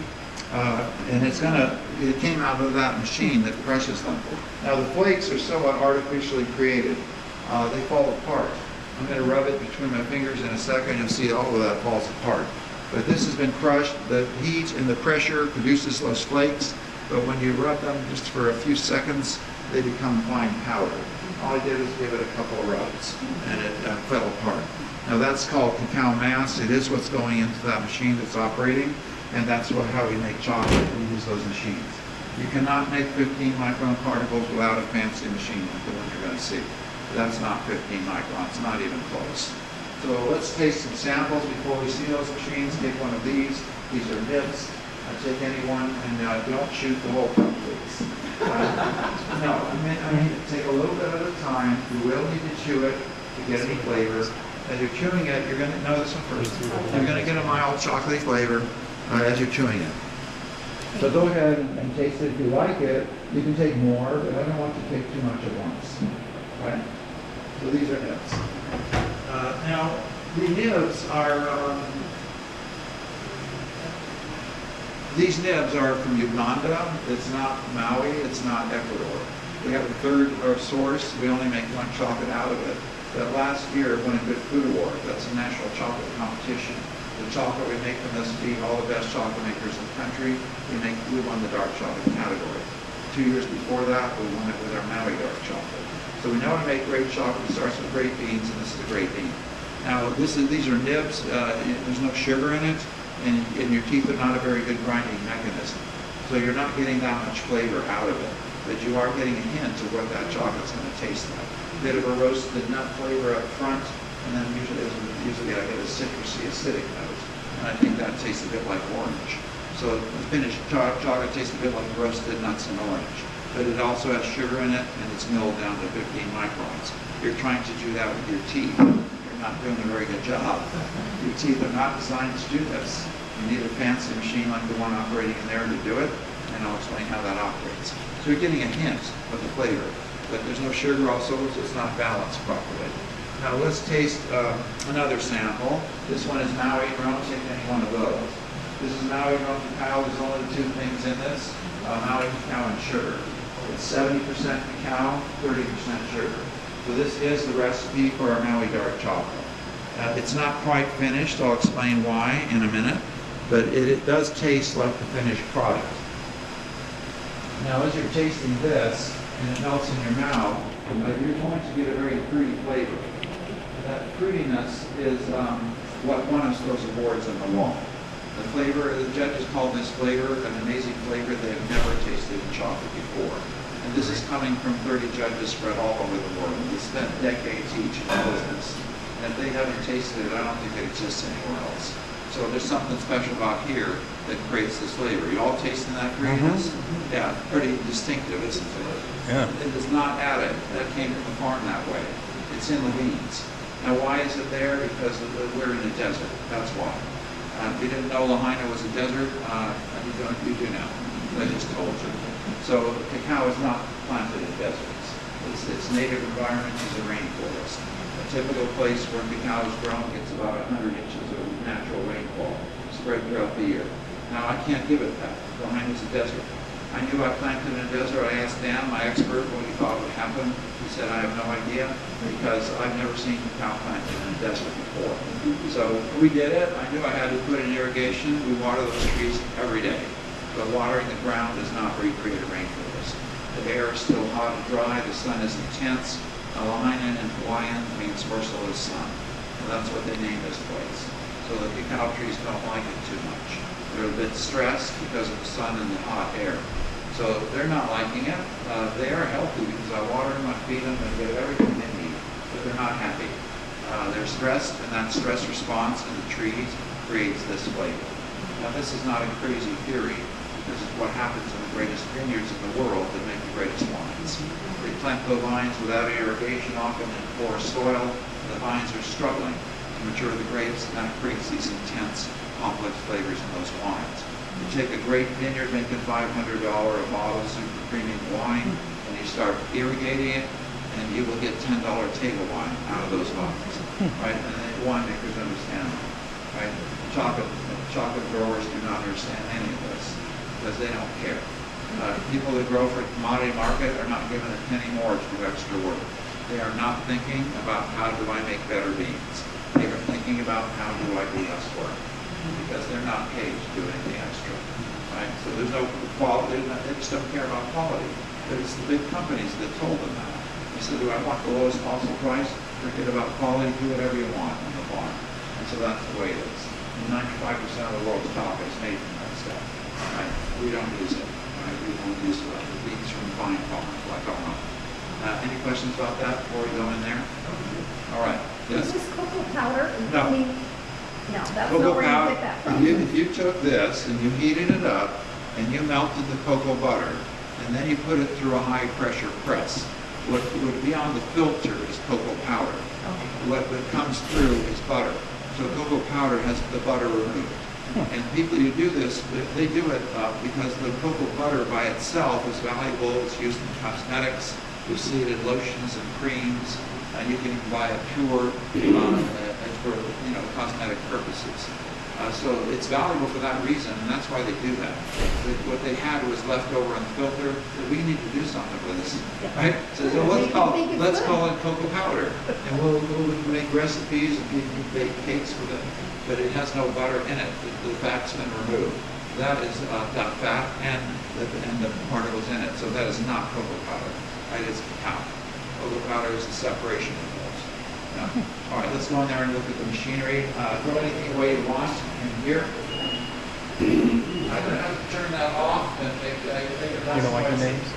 and it came out of that machine that crushes them. Now the flakes are somewhat artificially created. They fall apart. I'm going to rub it between my fingers in a second. You'll see all of that falls apart. But this has been crushed. The heat and the pressure produces those flakes. But when you rub them just for a few seconds, they become fine powder. All I did was give it a couple of rubs, and it fell apart. Now that's called cacao mass. It is what's going into that machine that's operating, and that's how we make chocolate. We use those machines. You cannot make 15 micron particles without a fancy machine like the one you're going to see. That's not 15 microns, not even close. So let's taste some samples before we see those machines. Take one of these. These are nibs. Take any one, and don't shoot the whole cup, please. No, I mean, take a little bit at a time. You will need to chew it to get any flavor. As you're chewing it, you're going to, no, this one first. You're going to get a mild chocolatey flavor as you're chewing it. So go ahead and taste it. If you like it, you can take more, but I don't want you to take too much at once. Right? So these are nibs. Now, the nibs are, these nibs are from Uganda. It's not Maui. It's not Ecuador. We have a third source. We only make one chocolate out of it. That last year won a Good Food Award. That's a national chocolate competition. The chocolate we make from this beat all the best chocolate makers in the country. We won the dark chocolate category. 2 years before that, we won it with our Maui dark chocolate. So we know how to make great chocolate. It starts with great beans, and this is a great bean. Now, these are nibs. There's no sugar in it, and your teeth are not a very good grinding mechanism. So you're not getting that much flavor out of it, but you are getting a hint of what that chocolate's going to taste like. A bit of a roasted nut flavor up front, and then usually I get a citrusy, acidic note, and I think that tastes a bit like orange. So the finished chocolate tastes a bit like roasted nuts and orange, but it also has sugar in it, and it's milled down to 15 microns. You're trying to do that with your teeth. You're not doing a very good job. Your teeth are not designed to do this. You need a fancy machine like the one operating in there to do it, and I'll explain how that operates. So you're getting a hint of the flavor, but there's no sugar also, so it's not balanced properly. Now let's taste another sample. This one is Maui. We're not taking any one of those. This is Maui cacao. There's only two things in this, Maui cacao and sugar. It's 70% cacao, 30% sugar. So this is the recipe for our Maui dark chocolate. It's not quite finished. I'll explain why in a minute, but it does taste like the finished product. Now as you're tasting this, and it melts in your mouth, you're going to get a very fruity flavor. That fruitiness is what won us those awards on the wall. The flavor, the judges called this flavor an amazing flavor they have never tasted in chocolate before. And this is coming from 30 judges spread all over the world. They spent decades each in the business. And if they haven't tasted it, I don't think it exists anywhere else. So there's something special about here that creates this flavor. You all tasting that fruitiness? Yeah, pretty distinctive, isn't it? Yeah. It is not added. That came from the farm that way. It's in the beans. Now, why is it there? Because we're in a desert. That's why. If you didn't know Lahaina was a desert, you do now. I just told you. So cacao is not planted in deserts. Its native environment is a rainforest. A typical place where cacao is grown gets about 100 inches of natural rainfall spread throughout the year. Now, I can't give it that. Lahaina is a desert. I knew I planted in a desert. I asked Dan, my expert, what he thought would happen. He said, I have no idea, because I've never seen cacao planted in a desert before. So we did it. I knew I had to put in irrigation. We water those trees every day. But watering the ground does not recreate a rainforest. The air is still hot and dry. The sun is intense. Lahaina in Hawaiian means merciless sun. And that's what they named this place. So the cacao trees don't like it too much. They're a bit stressed because of the sun and the hot air. So they're not liking it. They are healthy because I water them, I feed them, and get everything they need. But they're not happy. They're stressed, and that stress response in the trees creates this flavor. Now, this is not a crazy theory. This is what happens in the greatest vineyards in the world that make the greatest wines. They plant the vines without irrigation, often in poor soil. The vines are struggling to mature the grapes, and that creates these intense complex flavors in those wines. You take a great vineyard making $500 a bottle super premium wine, and you start irrigating it, and you will get $10 table wine out of those vines, right? And then winemakers understand that, right? Chocolate growers do not understand any of this because they don't care. People that grow for commodity market are not given a penny more to do extra work. They are not thinking about how do I make better beans. They are thinking about how do I do less work, because they're not paid to do anything extra, right? So there's no quality. They just don't care about quality. But it's the big companies that told them that. They said, do I want the lowest possible price? Forget about quality. Do whatever you want on the farm. And so that's the way it is. 95% of the world's chocolate is made from that stuff. Right? We don't use it. Right? We don't use the beans from fine farms like aroma. Any questions about that before we go in there? All right. Yes. Is this cocoa powder? No. I mean, no, that's not Cocoa where you powder. get that from. If you took this and you heated it up and you melted the cocoa butter and then you put it through a high pressure press, what would be on the filter is cocoa powder. What comes through is butter. So cocoa powder has the butter removed. And people who do this, they do it because the cocoa butter by itself is valuable. It's used in cosmetics. You see it in lotions and creams. You can even buy it pure for cosmetic purposes. So it's valuable for that reason, and that's why they do that. What they had was left over in the filter. We need to do something with this, right? So let's call it cocoa powder, and we'll make recipes and people bake cakes with it. But it has no butter in it. The fat's been removed. That is that fat and the particles in it. So that is not cocoa powder, right? It's cacao. Cocoa powder is the separation of those. Yeah. All right, let's go in there and look at the machinery. Throw anything away you want in here. I'm going to have to turn that off and make it less You don't like the noisy. names?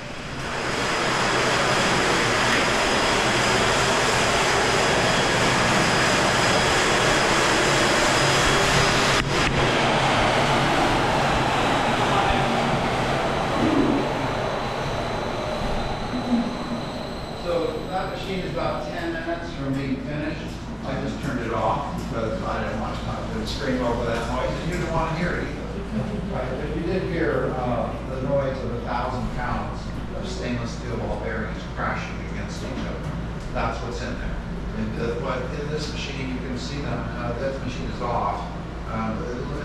So that machine is about 10 minutes from being finished. I just turned it off because I didn't want to scream over that noise, and you didn't want to hear it either. Right? If you did hear the noise of 1,000 pounds of stainless steel ball bearings crashing against each other, that's what's in there. But in this machine, you can see them. That machine is off.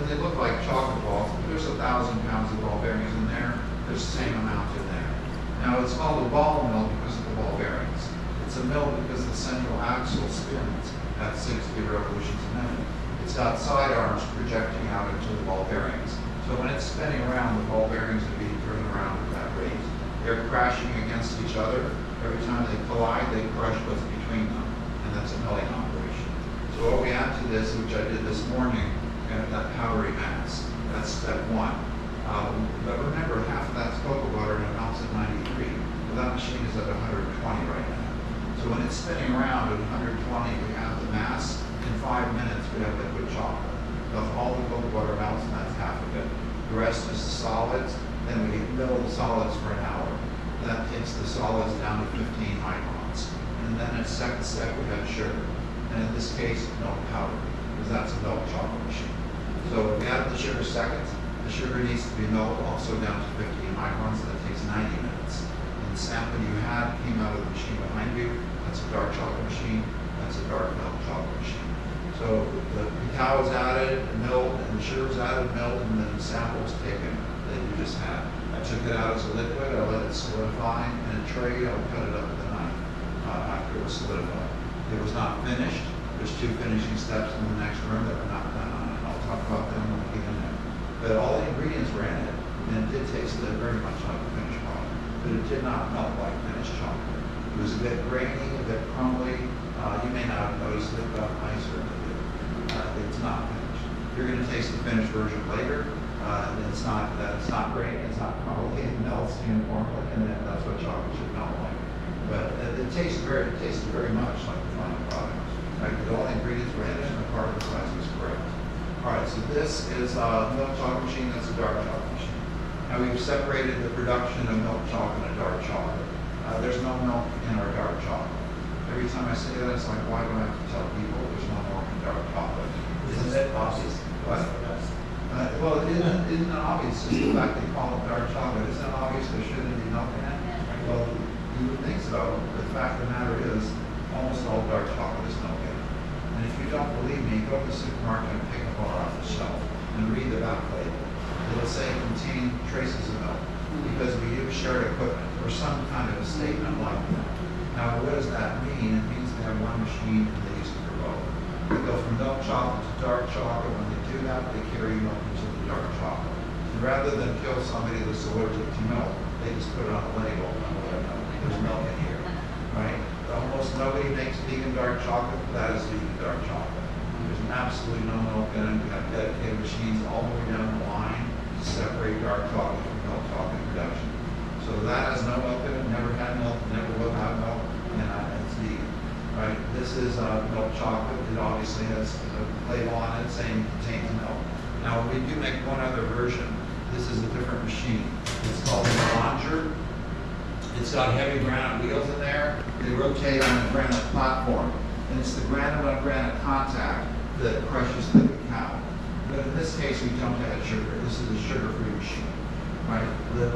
They look like chocolate balls. There's 1,000 pounds of ball bearings in there. There's the same amount in there. Now it's called a ball mill because of the ball bearings. It's a mill because the central axle spins at 60 revolutions a minute. It's got side arms projecting out into the ball bearings. So when it's spinning around, the ball bearings are being driven around at that rate. They're crashing against each other. Every time they collide, they crush what's between them. And that's a milling operation. So what we add to this, which I did this morning, we have that powdery mass. That's step one. But remember, half of that's cocoa butter and it melts at 93. Well, that machine is at 120 right now. So when it's spinning around at 120, we have the mass. In 5 minutes, we have liquid chocolate. Because all the cocoa butter melts, and that's half of it. The rest is the solids. Then we mill the solids for an hour. That takes the solids down to 15 microns. And then in a second step, we have sugar. And in this case, milk powder, because that's a milk chocolate machine. So we add the sugar second. The sugar needs to be milled also down to 15 microns, and that takes 90 minutes. And the sample you had came out of the machine behind you. That's a dark chocolate machine. That's a dark milk chocolate machine. So the cacao is added, milled, and the sugar is added, milled, and then the sample is taken that you just had. I took it out as a liquid. I let it solidify in a tray. I'll cut it up with a knife after it was solidified. It was not finished. There's 2 finishing steps in the next room that we're not done on, and I'll talk about them when we get in there. But all the ingredients were in it, and it did taste very much like a finished product. But it did not melt like finished chocolate. It was a bit grainy, a bit crumbly. You may not have noticed it, but I certainly did. It's not finished. You're going to taste the finished version later. And it's not grainy, it's not crumbly, it melts uniformly, and that's what chocolate should melt like. But it tasted very much like the final product. Right? The only ingredients were in it, and the particle size was correct. All right, so this is a milk chocolate machine. That's a dark chocolate machine. Now we've separated the production of milk chocolate and dark chocolate. There's no milk in our dark chocolate. Every time I say that, it's like, why do I have to tell people there's no milk in dark chocolate? Isn't it obvious? What? Well, isn't it obvious, just the fact they call it dark chocolate, isn't it obvious there shouldn't be milk in it? Well, you would think so, but the fact of the matter is, almost all dark chocolate is milk in it. And if you don't believe me, go to the supermarket and pick a bar off the shelf and read the back label. It'll say contain traces of milk, because we use shared equipment, or some kind of a statement like that. Now, what does that mean? It means they have one machine and they use it for both. They go from milk chocolate to dark chocolate. When they do that, they carry milk into the dark chocolate. And rather than kill somebody that's allergic to milk, they just put it on the label and let them know there's milk in here, right? Almost nobody makes vegan dark chocolate, but that is vegan dark chocolate. There's absolutely no milk in it. We have dedicated machines all the way down the line to separate dark chocolate from milk chocolate production. So that has no milk in it, never had milk, never will have milk, and it's vegan. Right? This is milk chocolate. It obviously has a label on it saying it contains milk. Now we do make one other version. This is a different machine. It's called the Conching. It's got heavy granite wheels in there. They rotate on the granite platform. And it's the granite on granite contact that crushes the cacao. But in this case, we don't add sugar. This is a sugar-free machine. Right?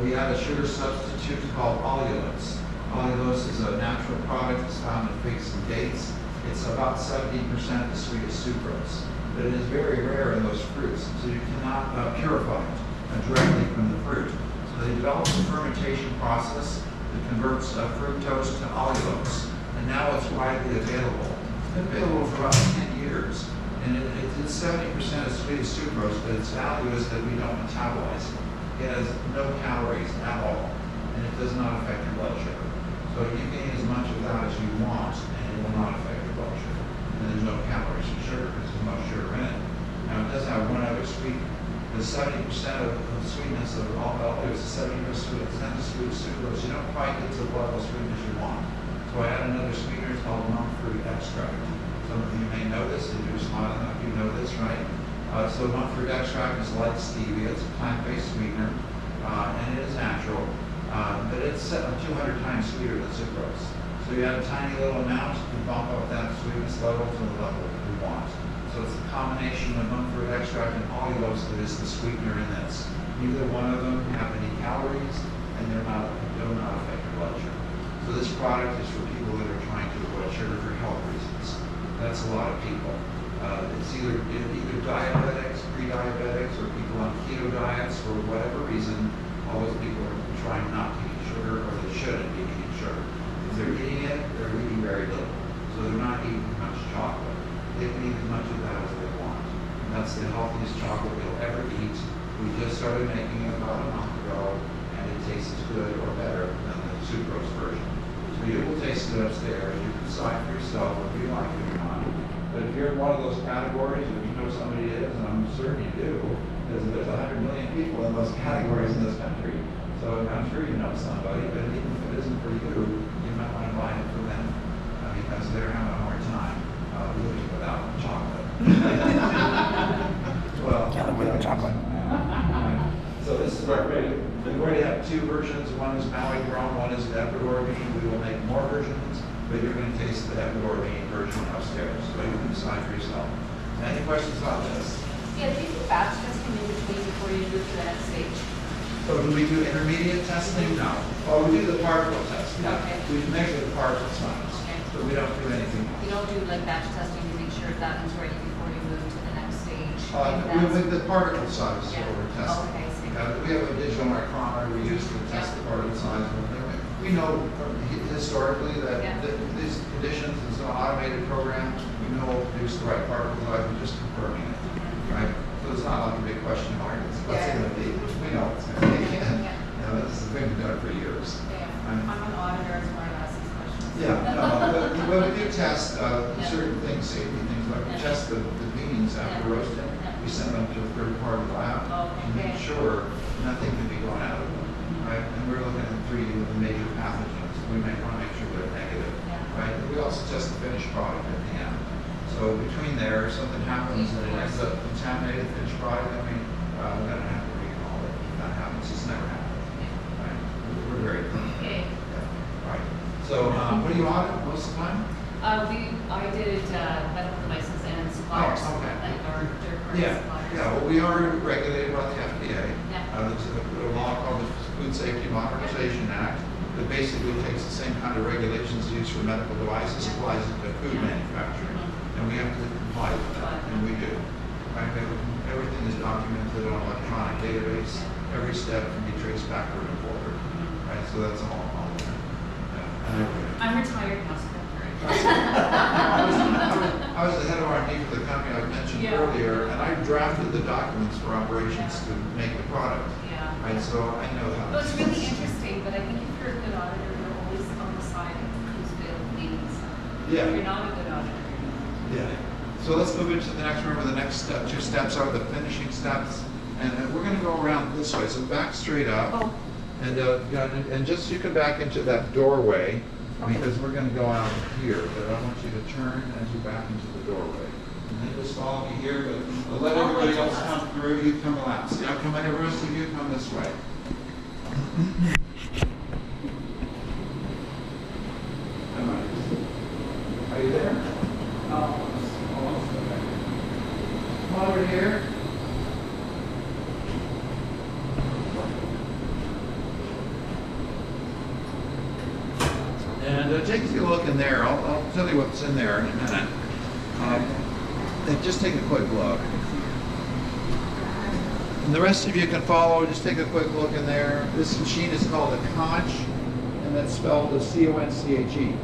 We add a sugar substitute called allulose. Allulose is a natural product that's found in figs and dates. It's about 70% the sweet as sucrose. But it is very rare in those fruits, so you cannot purify it directly from the fruit. So they developed a fermentation process that converts fructose to allulose, and now it's widely available. It's been available for about 10 years, and it's 70% as sweet as sucrose, but its value is that we don't metabolize it. It has no calories at all, and it does not affect your blood sugar. So you can eat as much of that as you want, and it will not affect your blood sugar. And there's no calories from sugar because there's no sugar in it. Now it does have one other sweet. The 70% of the sweetness of allulose is 70% of sweet sucrose. You don't quite get to the level of sweetness you want. So I add another sweetener. It's called monk fruit extract. Some of you may know this. If you're smart enough, you know this, right? So monk fruit extract is like stevia. It's a plant-based sweetener, and it is natural. But it's 200 times sweeter than sucrose. So you add a tiny little amount and bump up that sweetness level to the level that we want. So it's a combination of monk fruit extract and allulose that is the sweetener in this. Neither one of them have any calories, and do not affect your blood sugar. So this product is for people that are trying to avoid sugar for health reasons. That's a lot of people. It's either diabetics, pre-diabetics, or people on keto diets for whatever reason. All those people are trying not to eat sugar, or they shouldn't be eating sugar. If they're eating it, they're eating very little. So they're not eating much chocolate. They can eat as much of that as they want. And that's the healthiest chocolate you'll ever eat. We just started making it about a month ago, and it tastes as good or better than the sucrose version. So you will taste it upstairs. You can decide for yourself if you like it or not. But if you're in one of those categories, if you know somebody is, and I'm certain you do, because there's 100 million people in those categories in this country. So I'm sure you know somebody, but even if it isn't for you, you might want to buy it for them because they're having a hard time living without chocolate. Well, Can't live without chocolate. So this is our we already have two versions. One is Maui grown, one is the Ecuador bean. We will make more versions, but you're going to taste the Ecuador bean version upstairs, so you can decide for yourself. Any questions about this? Yeah, do you do batch testing in between before you move to the next stage? So do we do intermediate testing? No. Oh, we do the particle testing. Okay. We measure the particle size, Okay. but we don't do anything else. You don't do like batch testing to make sure that one's ready before you move to the next stage? With the particle size is Yeah. what we're testing. Okay, I see. We have a digital micrometer we use to test the particle size. We know historically that Yeah. these conditions is an automated program. We know we'll produce the right particle size. We're just confirming it, right? So it's not like a big question mark. What's it going to be? We know it's going to be. This has been done for years. Yeah, I'm an auditor, so I ask these questions. Yeah, no, but we do test certain things, safety things, like we test the beans after roasting. We send them to a third-party lab to make sure nothing can be going out of them, right? And we're looking at 3 of the major pathogens. We may want to make sure they're negative, right? And we also test the finished product at the end. So between there, if something happens and it ends up contaminated finished product, I mean, we're going to have to recall it. If that happens, it's never happened. Right? We're very clean. Okay. Yeah. Right. So what do you audit most of the time? I did medical devices and suppliers. Oh, okay. Like our third-party Yeah, suppliers. yeah. Well, we are regulated by the There's a law called the Food Safety Modernization Act that basically takes the same kind of regulations used for medical devices, applies it to food manufacturing. And we have to comply with that, and we do. Right? Everything is documented on an electronic database. Every step can be traced backward and forward. Right? So that's all there. Yeah. I'm retired now, so I was the head of R&D for the company I mentioned earlier, and I drafted the documents for operations to make the product. yeah. Right, so I know how. Well, it's really interesting, but I think if you're a good auditor, you're always on the side of who's building. Yeah. If you're not a good auditor, you're not. Yeah. So let's move into the next. Remember, the next step, 2 steps are the finishing steps, and we're going to go around this way. So back straight up, and just you can back into that doorway because we're going to go out here. But I want you to turn as you back into the doorway, and then just follow me here. But let everybody else come through. You come last. Yeah, come on, the rest of you come this way. All right. Are you there? Come over here. And take a look in there. I'll tell you what's in there in a minute. And just take a quick look. And the rest of you can follow. Just take a quick look in there. This machine is called a Conch, and that's spelled as C-O-N-C-H-E.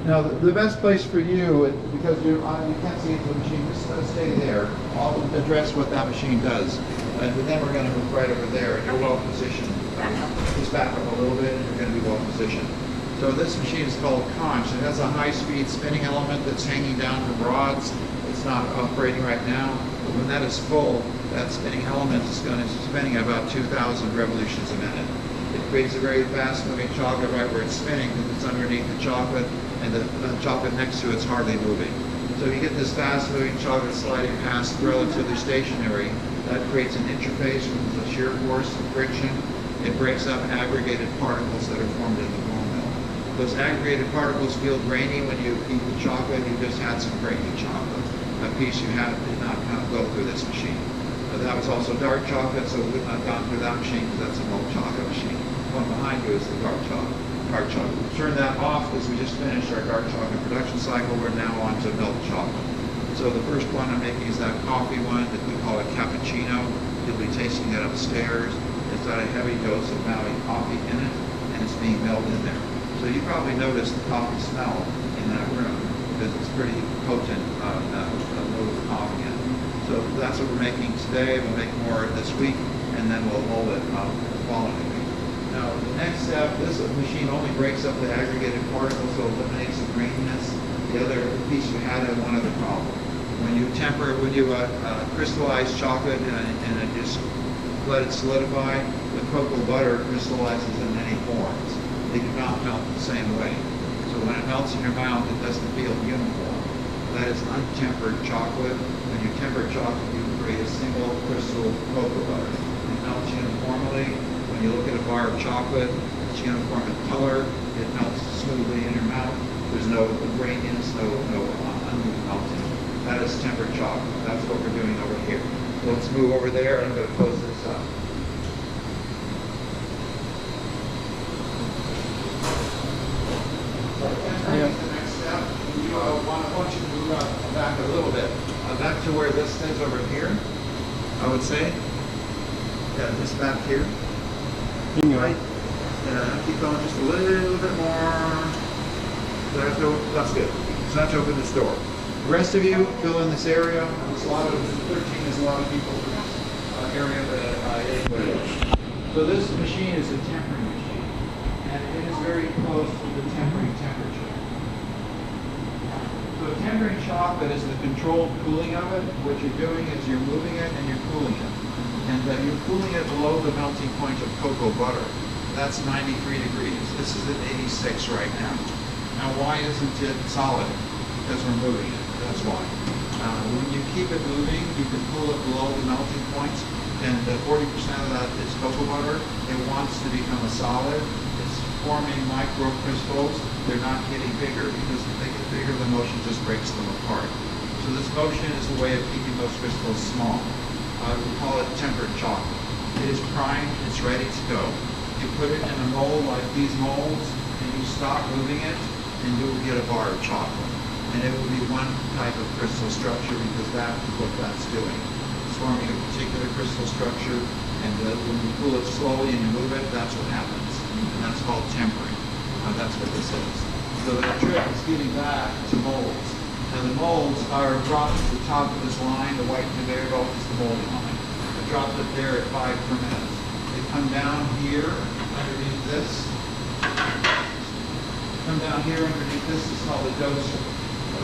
Now, the best place for you, because you can't see into the machine, just stay there. I'll address what that machine does. And then we're going to move right over there, and you're well positioned. Just back up a little bit, and you're going to be well positioned. So this machine is called Conch. It has a high-speed spinning element that's hanging down from rods. It's not operating right now. But when that is full, that spinning element is going to be spinning at about 2,000 revolutions a minute. It creates a very fast-moving chocolate right where it's spinning because it's underneath the chocolate, and the chocolate next to it's hardly moving. So if you get this fast-moving chocolate sliding past relatively stationary, that creates an interface with the shear force and friction. It breaks up aggregated particles that are formed in the bone mill. Those aggregated particles feel grainy when you eat the chocolate. You just had some grainy chocolate. A piece you had did not go through this machine. That was also dark chocolate, so it would not have gone through that machine because that's a milk chocolate machine. The one behind you is the dark chocolate. Turn that off because we just finished our dark chocolate production cycle. We're now on to milk chocolate. So the first one I'm making is that coffee one that we call a cappuccino. You'll be tasting it upstairs. It's got a heavy dose of Maui coffee in it, and it's being melted in there. So you probably noticed the coffee smell in that room because it's pretty potent with coffee in it. So that's what we're making today. We'll make more this week, and then we'll mold it the following week. Now, the next step, this machine only breaks up the aggregated particles, so it eliminates the graininess. The other piece we had one other problem. When you crystallize chocolate and it just let it solidify, the cocoa butter crystallizes in many forms. They do not melt the same way. So when it melts in your mouth, it doesn't feel uniform. That is untempered chocolate. When you temper chocolate, you create a single crystal cocoa butter. It melts uniformly. When you look at a bar of chocolate, it's uniform in color. It melts smoothly in your mouth. There's no graininess, no uneven melting. That is tempered chocolate. That's what we're doing over here. So let's move over there, and I'm going to close this up. The next step, I want you to move back a little bit, back to where this is over here, I would say. Yeah, this back here. Right. Keep going just a little bit more. That's good. So now to open this door. The rest of you fill in this area. There's a lot of 13 is a lot of people in this area that So this machine is a tempering machine, and it is very close to the tempering temperature. So tempering chocolate is the controlled cooling of it. What you're doing is you're moving it and you're cooling it. And you're cooling it below the melting point of cocoa butter. That's 93 degrees. This is at 86 right now. Now why isn't it solid? Because we're moving it. That's why. When you keep it moving, you can cool it below the melting points, and 40% of that is cocoa butter. It wants to become a solid. It's forming micro crystals. They're not getting bigger because if they get bigger, the motion just breaks them apart. So this motion is a way of keeping those crystals small. We call it tempered chocolate. It is primed, it's ready to go. You put it in a mold like these molds, and you stop moving it, and you will get a bar of chocolate. And it will be one type of crystal structure because that is what that's doing. It's forming a particular crystal structure, and when you pull it slowly and you move it, that's what happens. And that's called tempering. That's what this is. So the trick is getting back to molds. Now the molds are dropped to the top of this line. The white conveyor belt is the molding line. I dropped it there at 5 per minute. They come down here underneath this. Come down here underneath this is called a doser.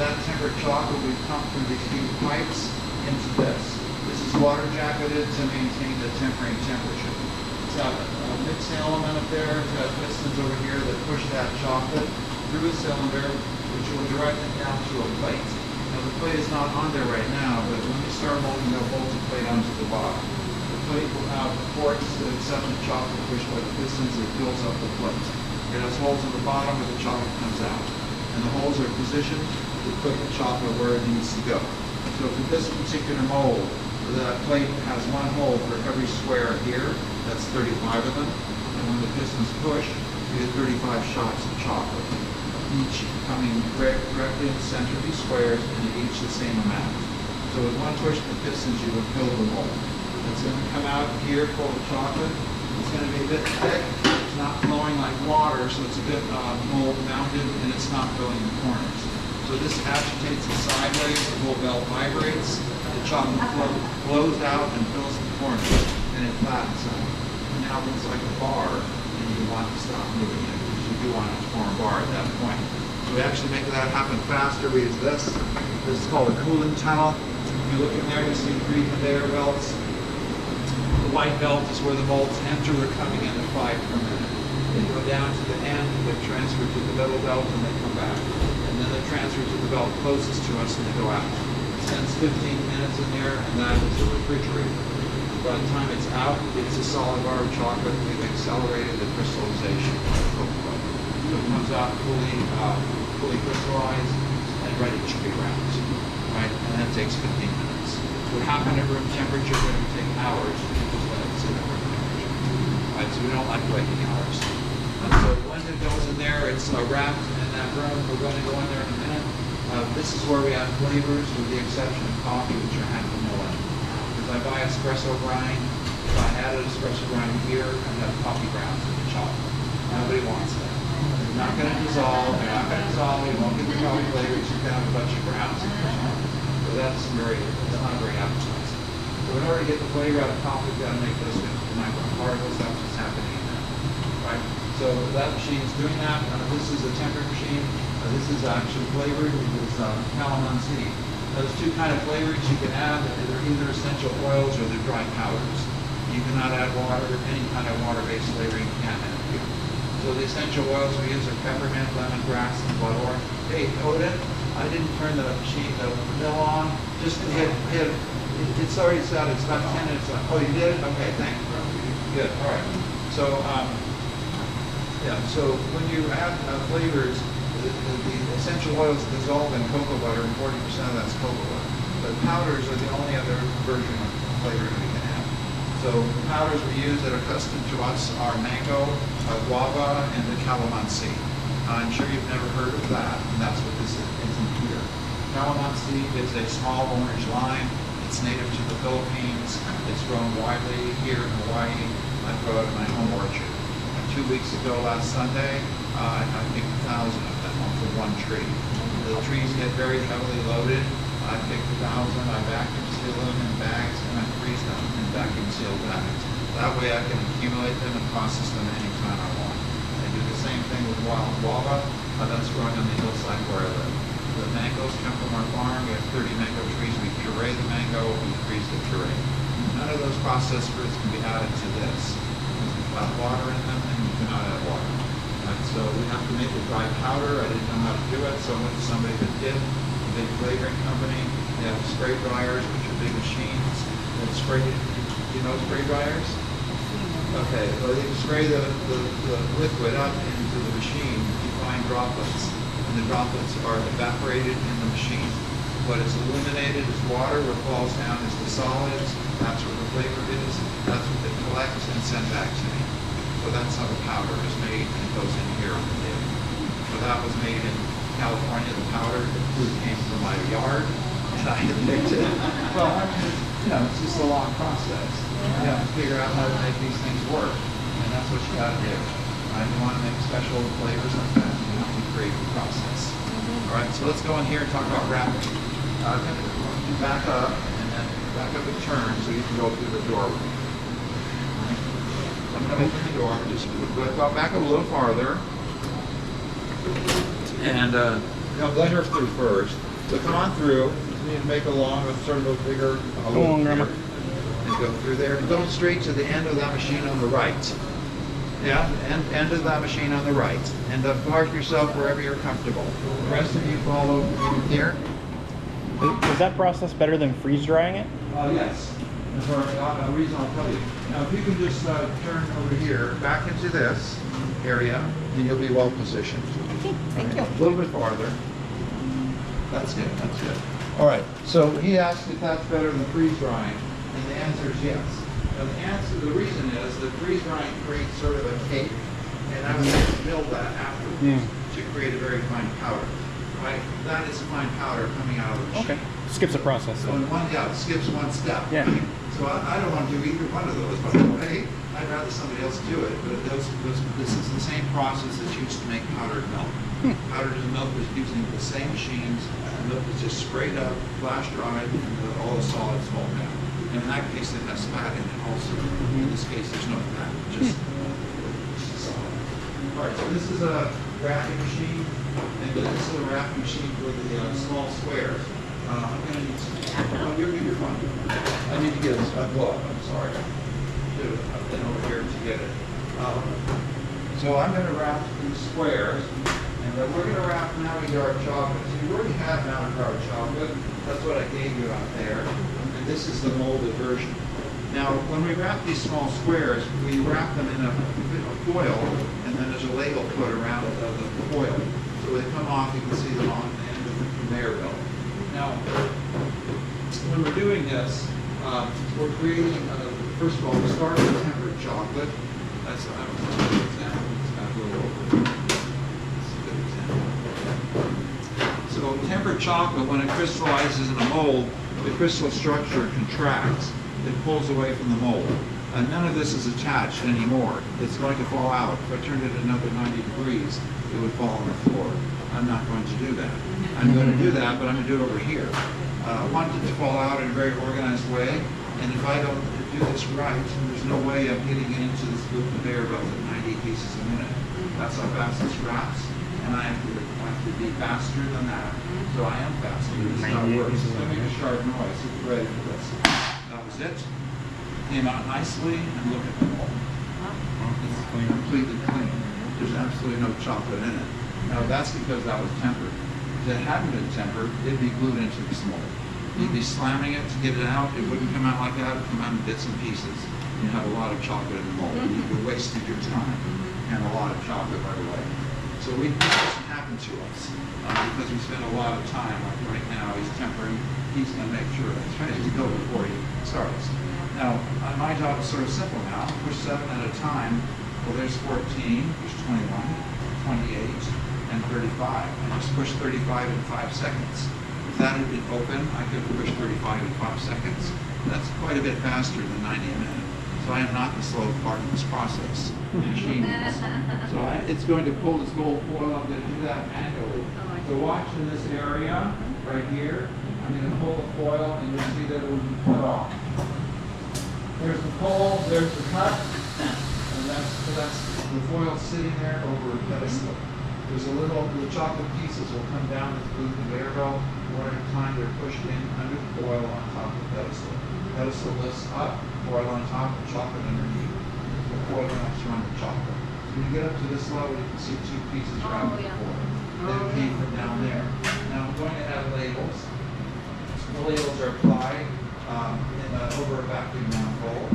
That tempered chocolate we pump through these huge pipes into this. This is water jacketed to maintain the tempering temperature. It's got a mixing element up there. It's got pistons over here that push that chocolate through a cylinder, which will direct it down to a plate. Now the plate is not on there right now, but when you start molding, they'll bolt the plate onto the bottom. The plate will have ports that accept the chocolate pushed by the pistons that fills up the plate. It has holes in the bottom where the chocolate comes out. And the holes are positioned to put the chocolate where it needs to go. So for this particular mold, the plate has one hole for every square here. That's 35 of them. And when the pistons push, you get 35 shots of chocolate, each coming directly in the center of these squares, and each the same amount. So with one push of the pistons, you will fill the mold. It's going to come out here full of chocolate. It's going to be a bit thick. It's not flowing like water, so it's a bit mold mounted, and it's not filling the corners. So this agitates it sideways. The whole belt vibrates. The chocolate blows out and fills the corners, and it flattens out. And now it's like a bar, and you want to stop moving it because you do want it to form a bar at that point. So we actually make that happen faster. We use this. This is called a cooling tunnel. If you look in there, you see 3 conveyor belts. The white belt is where the molds enter. They're coming in at 5 per minute. They go down to the end, they get transferred to the middle belt, and they come back. And then they're transferred to the belt closest to us, and they go out. It spends 15 minutes in there, and that is the refrigerator. By the time it's out, it's a solid bar of chocolate. We've accelerated the crystallization of the cocoa. So it comes out fully crystallized and ready to be ground. Right? And that takes 15 minutes. It would happen at room temperature, but it would take hours to just let it sit at room temperature. Right? So we don't like waiting hours. And so when it goes in there, it's wrapped in that room. We're going to go in there in a minute. This is where we have flavors, with the exception of coffee, which are half vanilla. If I buy espresso grind, if I added espresso grind here, I'd have coffee grounds in the chocolate. Nobody wants that. They're not going to dissolve. They're not going to dissolve. You won't get the coffee flavors. You can have a bunch of grounds in the chocolate. So that's not very appetizing. So in order to get the flavor out of coffee, we've got to make those micron particles. That's what's happening in there. Right? So that machine's doing that. This is a tempering machine. This is actually flavored with calamansi. There's 2 kind of flavors you can add. They're either essential oils or they're dry powders. You cannot add water. Any kind of water-based flavoring you can't add here. So the essential oils we use are peppermint, lemongrass, and blood orange. Hey, Odin, I didn't turn the machine, the mill on. Just hit. It's already set. It's about 10 minutes left. Oh, you did? Okay, thanks. Good. All right. So, yeah. So when you add flavors, the essential oils dissolve in cocoa butter, and 40% of that's cocoa butter. But powders are the only other version of flavor we can have. So the powders we use that are custom to us are mango, guava, and the calamansi. I'm sure you've never heard of that, and that's what this is in here. Calamansi is a small orange lime. It's native to the Philippines. It's grown widely here in Hawaii. I grow it in my home orchard. 2 weeks ago, last Sunday, I picked 1,000 of them off of one tree. The trees get very heavily loaded. I picked 1,000, I vacuum seal them in bags, and I freeze them in vacuum sealed bags. That way I can accumulate them and process them anytime I want. I do the same thing with wild guava. That's growing on the hillside where I live. The mangoes come from our farm. We have 30 mango trees. We puree the mango, we freeze the puree. None of those processed fruits can be added to this. We've got water in them, and you cannot add water. Right, so we have to make a dry powder. I didn't know how to do it, so I went to somebody that did, a big flavoring company. They have spray dryers, which are big machines that spray. You know spray dryers? Okay, well, they spray the liquid up into the machine. You find droplets, and the droplets are evaporated in the machine. What is eliminated is water. What falls down is the solids. That's what the flavor is. That's what they collect. send back to me. So that's how the powder is made, and it goes in here on the nib. So that was made in California. The powder came from my yard, and I had picked it. Well, I mean, it's just a long process. You have to figure out how to make these things work, and that's what you got to do. You want to make special flavors like that, you have to create the process. All right, so let's go in here and talk about wrapping. I'm going to back up, and then back up and turn so you can go through the doorway. I'm going to open the door. Just go back a little farther. And let her through first. So come on through. You need to make a long, sort of a bigger Go on, Grandma. and go through there. And go straight to the end of that machine on the right. Yeah, end of that machine on the right. And park yourself wherever you're comfortable. The rest of you follow here. Is that process better than freeze drying it? Yes. And for a reason I'll tell you. Now, if you can just turn over here, back into this area, then you'll be well positioned. Okay, thank you. A little bit farther. That's good, that's good. All right, so he asked if that's better than freeze drying, and the answer is yes. And the reason is that freeze drying creates sort of a cake, and I would like to mill that afterwards to create a very fine powder. Right? That is a fine powder coming out of the machine. Okay. Skips a process. So in one, it skips one step. Yeah. So I don't want to do either one of those, by the way. I'd rather somebody else do it. But this is the same process that's used to make powdered milk. Powdered milk is using the same machines. The milk is just sprayed up, flash dried, and all the solids fall down. And in that case, it has fat in it also. In this case, there's no fat, just solid. All right, so this is a wrapping machine, and this is a wrapping machine for the small squares. I'm going to need some. You're fine. I need to get a glove. I'm sorry. I've been over here to get it. So I'm going to wrap these squares, and we're going to wrap Maui dark chocolate. So you already have Maui dark chocolate. That's what I gave you out there. And this is the molded version. Now, when we wrap these small squares, we wrap them in a foil, and then there's a label put around the foil. So they come off, you can see them on the end of the conveyor belt. Now, when we're doing this, we're creating, first of all, we start with tempered chocolate. That's, I don't know, an example. It's got a little over. That's a good example. So tempered chocolate, when it crystallizes in a mold, the crystal structure contracts. It pulls away from the mold. And none of this is attached anymore. It's going to fall out. If I turned it another 90 degrees, it would fall on the floor. I'm not going to do that. I'm going to do that, but I'm going to do it over here. I want it to fall out in a very organized way, and if I don't do this right, there's no way of getting it into this blue conveyor belt at 90 pieces a minute. That's how fast this wraps, and I have to be faster than that. So I am faster. This is how it works. Let me make a sharp noise. It's ready for this. That was it. Came out nicely, and look at the mold. It's completely clean. There's absolutely no chocolate in it. Now that's because that was tempered. If it hadn't been tempered, it'd be glued into this mold. You'd be slamming it to get it out. It wouldn't come out like that. It'd come out in bits and pieces. You have a lot of chocolate in the mold. You would wasted your time and a lot of chocolate right away. So this doesn't happen to us because we spend a lot of time. Like right now, he's tempering. He's going to make sure that's ready to go before he starts. Now, my job is sort of simple now. Push 7 at a time. Well, there's 14, there's 21, 28, and 35. I just push 35 in 5 seconds. If that had been open, I could push 35 in 5 seconds. That's quite a bit faster than 90 a minute. So I am not the slow part of this process. The machine is. So it's going to pull this gold foil. I'm going to do that manually. So watch in this area right here. I'm going to pull the foil, and you'll see that it will be cut off. There's the pull, there's the cut, and that's the foil sitting there over a pedestal. There's the chocolate pieces will come down this blue conveyor belt. One at a time, they're pushed in under the foil on top of the pedestal. The pedestal lifts up, foil on top, and chocolate underneath. The foil wraps around the chocolate. So when you get up to this level, you can see 2 pieces around the foil. They came from down there. Now I'm going to add labels. The labels are applied over a vacuum manifold.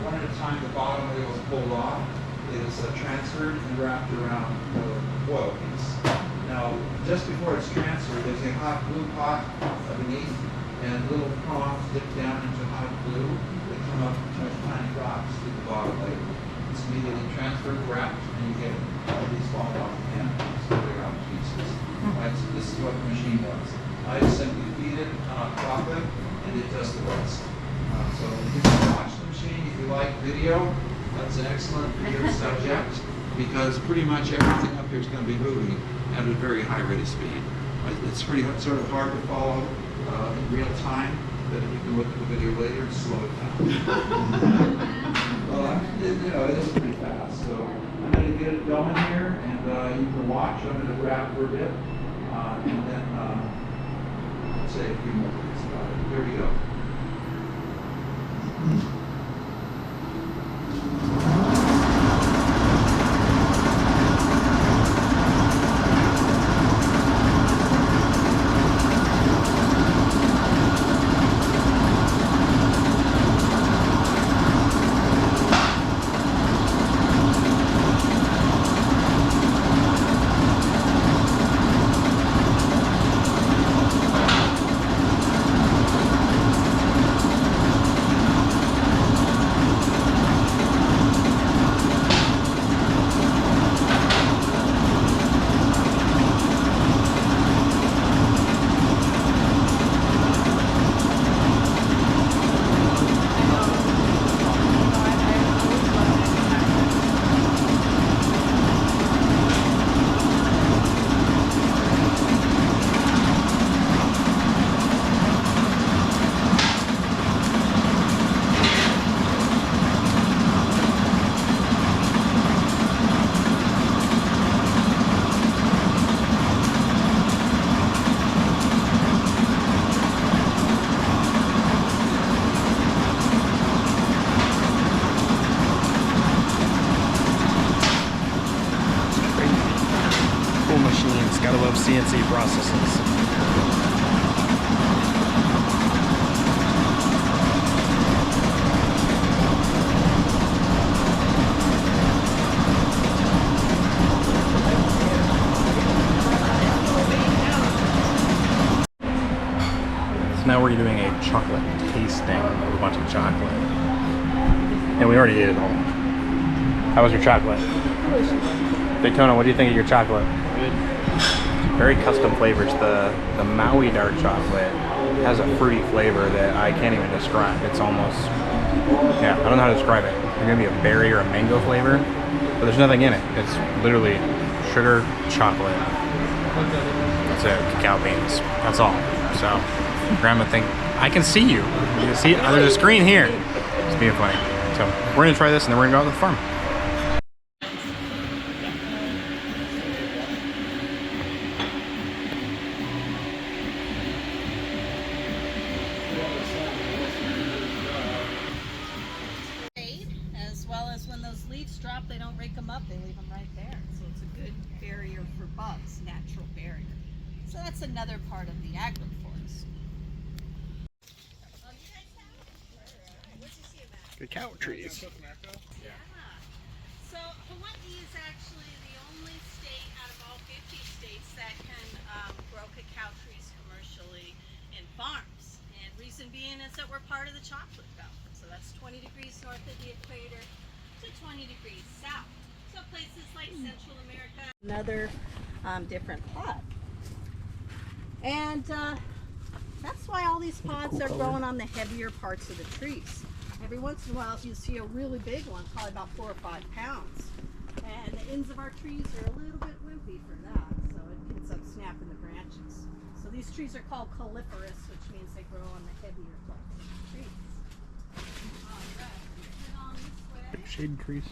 One at a time, the bottom label is pulled off. It is transferred and wrapped around the foil piece. Now, just before it's transferred, there's a hot glue pot beneath, and little prongs dip down into hot glue. They come up and touch tiny drops to the bottom label. immediately transferred, wrapped, and you get all these falling off the pan. So they're out pieces. Right, so this is what the machine does. I simply feed it chocolate, and it does the rest. So you can watch the machine if you like video. That's an excellent video subject because pretty much everything up here is going to be moving at a very high rate of speed. It's pretty sort of hard to follow in real time, but you can look at the video later and slow it down. Well, it is pretty fast. So I'm going to get it going here, and you can watch. I'm going to wrap for a bit, and then say a few more things about it. Here we go. Gotta love CNC processes. So now we're doing a chocolate tasting of a bunch of chocolate. And we already ate it all. How was your chocolate? Daytona, what do you think of your chocolate? Good. Very custom flavors. The Maui dark chocolate has a fruity flavor that I can't even describe. It's almost, yeah, I don't know how to describe it. It's gonna be a berry or a mango flavor, but there's nothing in it. It's literally sugar, chocolate. That's it, cacao beans. That's all. So, Grandma think, I can see you. You can see, there's a screen here. It's being funny. So, we're gonna try this and then we're gonna go out to the farm. As well as when those leaves drop, they don't rake them up, they leave them right there. So it's a good barrier for bugs, natural barrier. So that's another part of the agroforest. Cacao trees. Yeah. So Hawaii is actually the only state out of all 50 states that can grow cacao trees commercially in farms. And reason being is that we're part of the chocolate belt. So that's 20 degrees north of the equator to 20 degrees south. So places like Central America. Another different pod. And that's why all these pods are growing on the heavier parts of the trees. Every once in a while you see a really big one, probably about 4 or 5 pounds. And the ends of our trees are a little bit wimpy for that, so it ends up snapping the branches. So these trees are called coniferous, which means they grow on the heavier parts of the trees. All right, head on this way. Shade trees.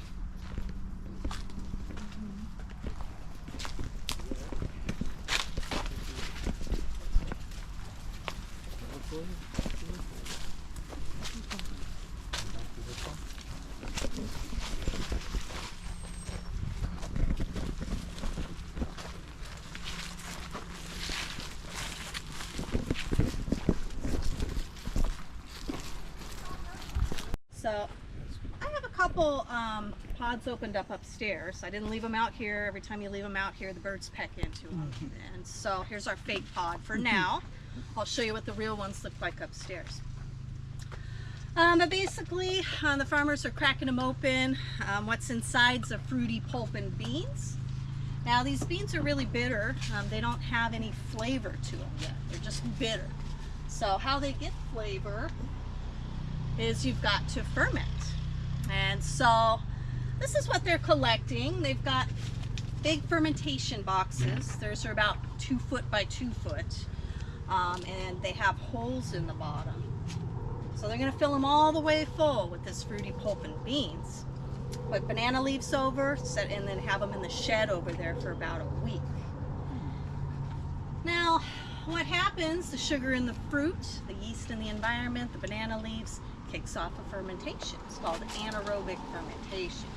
So I have a couple pods opened up upstairs. I didn't leave them out here. Every time you leave them out here, the birds peck into them. And so here's our fake pod for now. I'll show you what the real ones look like upstairs. But basically, the farmers are cracking them open. What's inside's a fruity pulp and beans. Now these beans are really bitter. They don't have any flavor to them yet. They're just bitter. So how they get flavor is you've got to ferment. And so this is what they're collecting. They've got big fermentation boxes. Theirs are about 2 foot by 2 foot. And they have holes in the bottom. So they're going to fill them all the way full with this fruity pulp and beans. Put banana leaves over, and then have them in the shed over there for about a week. Now, what happens, the sugar in the fruit, the yeast in the environment, the banana leaves, kicks off a fermentation. It's called anaerobic fermentation.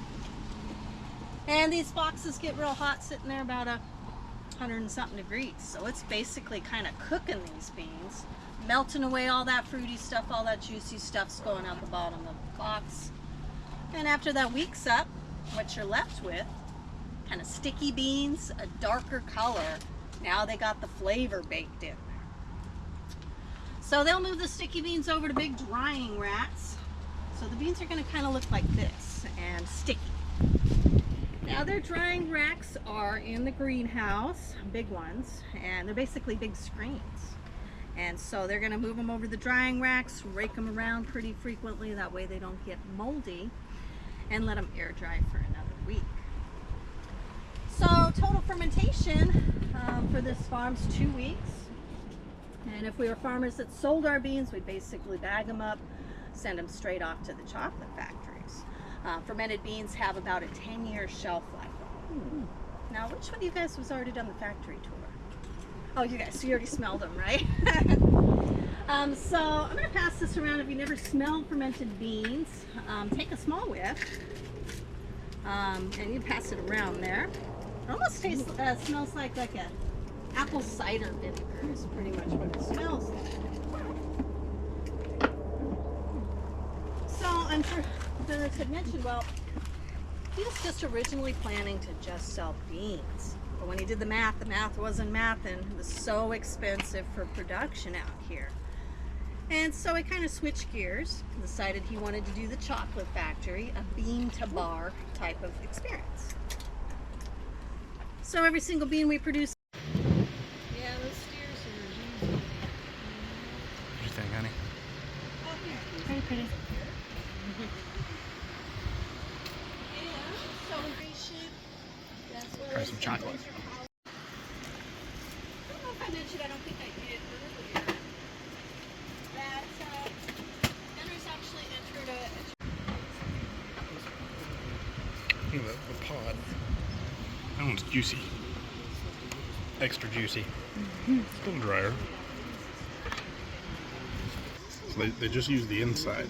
And these boxes get real hot, sitting there about 100 and something degrees. So it's basically kind of cooking these beans, melting away all that fruity stuff, all that juicy stuff's going out the bottom of the box. And after that week's up, what you're left with, kind of sticky beans, a darker color. Now they got the flavor baked in. So they'll move the sticky beans over to big drying racks. So the beans are going to kind of look like this and sticky. Now their drying racks are in the greenhouse, big ones, and they're basically big screens. And so they're going to move them over the drying racks, rake them around pretty frequently, that way they don't get moldy, and let them air dry for another week. So total fermentation for this farm's 2 weeks. And if we were farmers that sold our beans, we'd basically bag them up, send them straight off to the chocolate factories. Fermented beans have about a 10-year shelf life. Now, which one of you guys was already done the factory tour? Oh, you guys, so you already smelled them, right? So I'm going to pass this around. If you never smelled fermented beans, take a small whiff, and you pass it around there. It almost tastes, smells like a apple cider vinegar is pretty much what it smells like. So I'm sure Dennis had mentioned, well, he was just originally planning to just sell beans. But when he did the math wasn't math, and it was so expensive for production out here. And so he kind of switched gears, decided he wanted to do the chocolate factory, a bean to bar type of experience. So every single bean we produce. Yeah, those steers are easy. What do you think, honey? Oh, yeah. Very pretty. Try some chocolate. I don't know if I mentioned, I don't think I did earlier, that Henry's actually entered a Look at the pod. That one's juicy. Extra juicy. It's a little drier. So they just use the inside.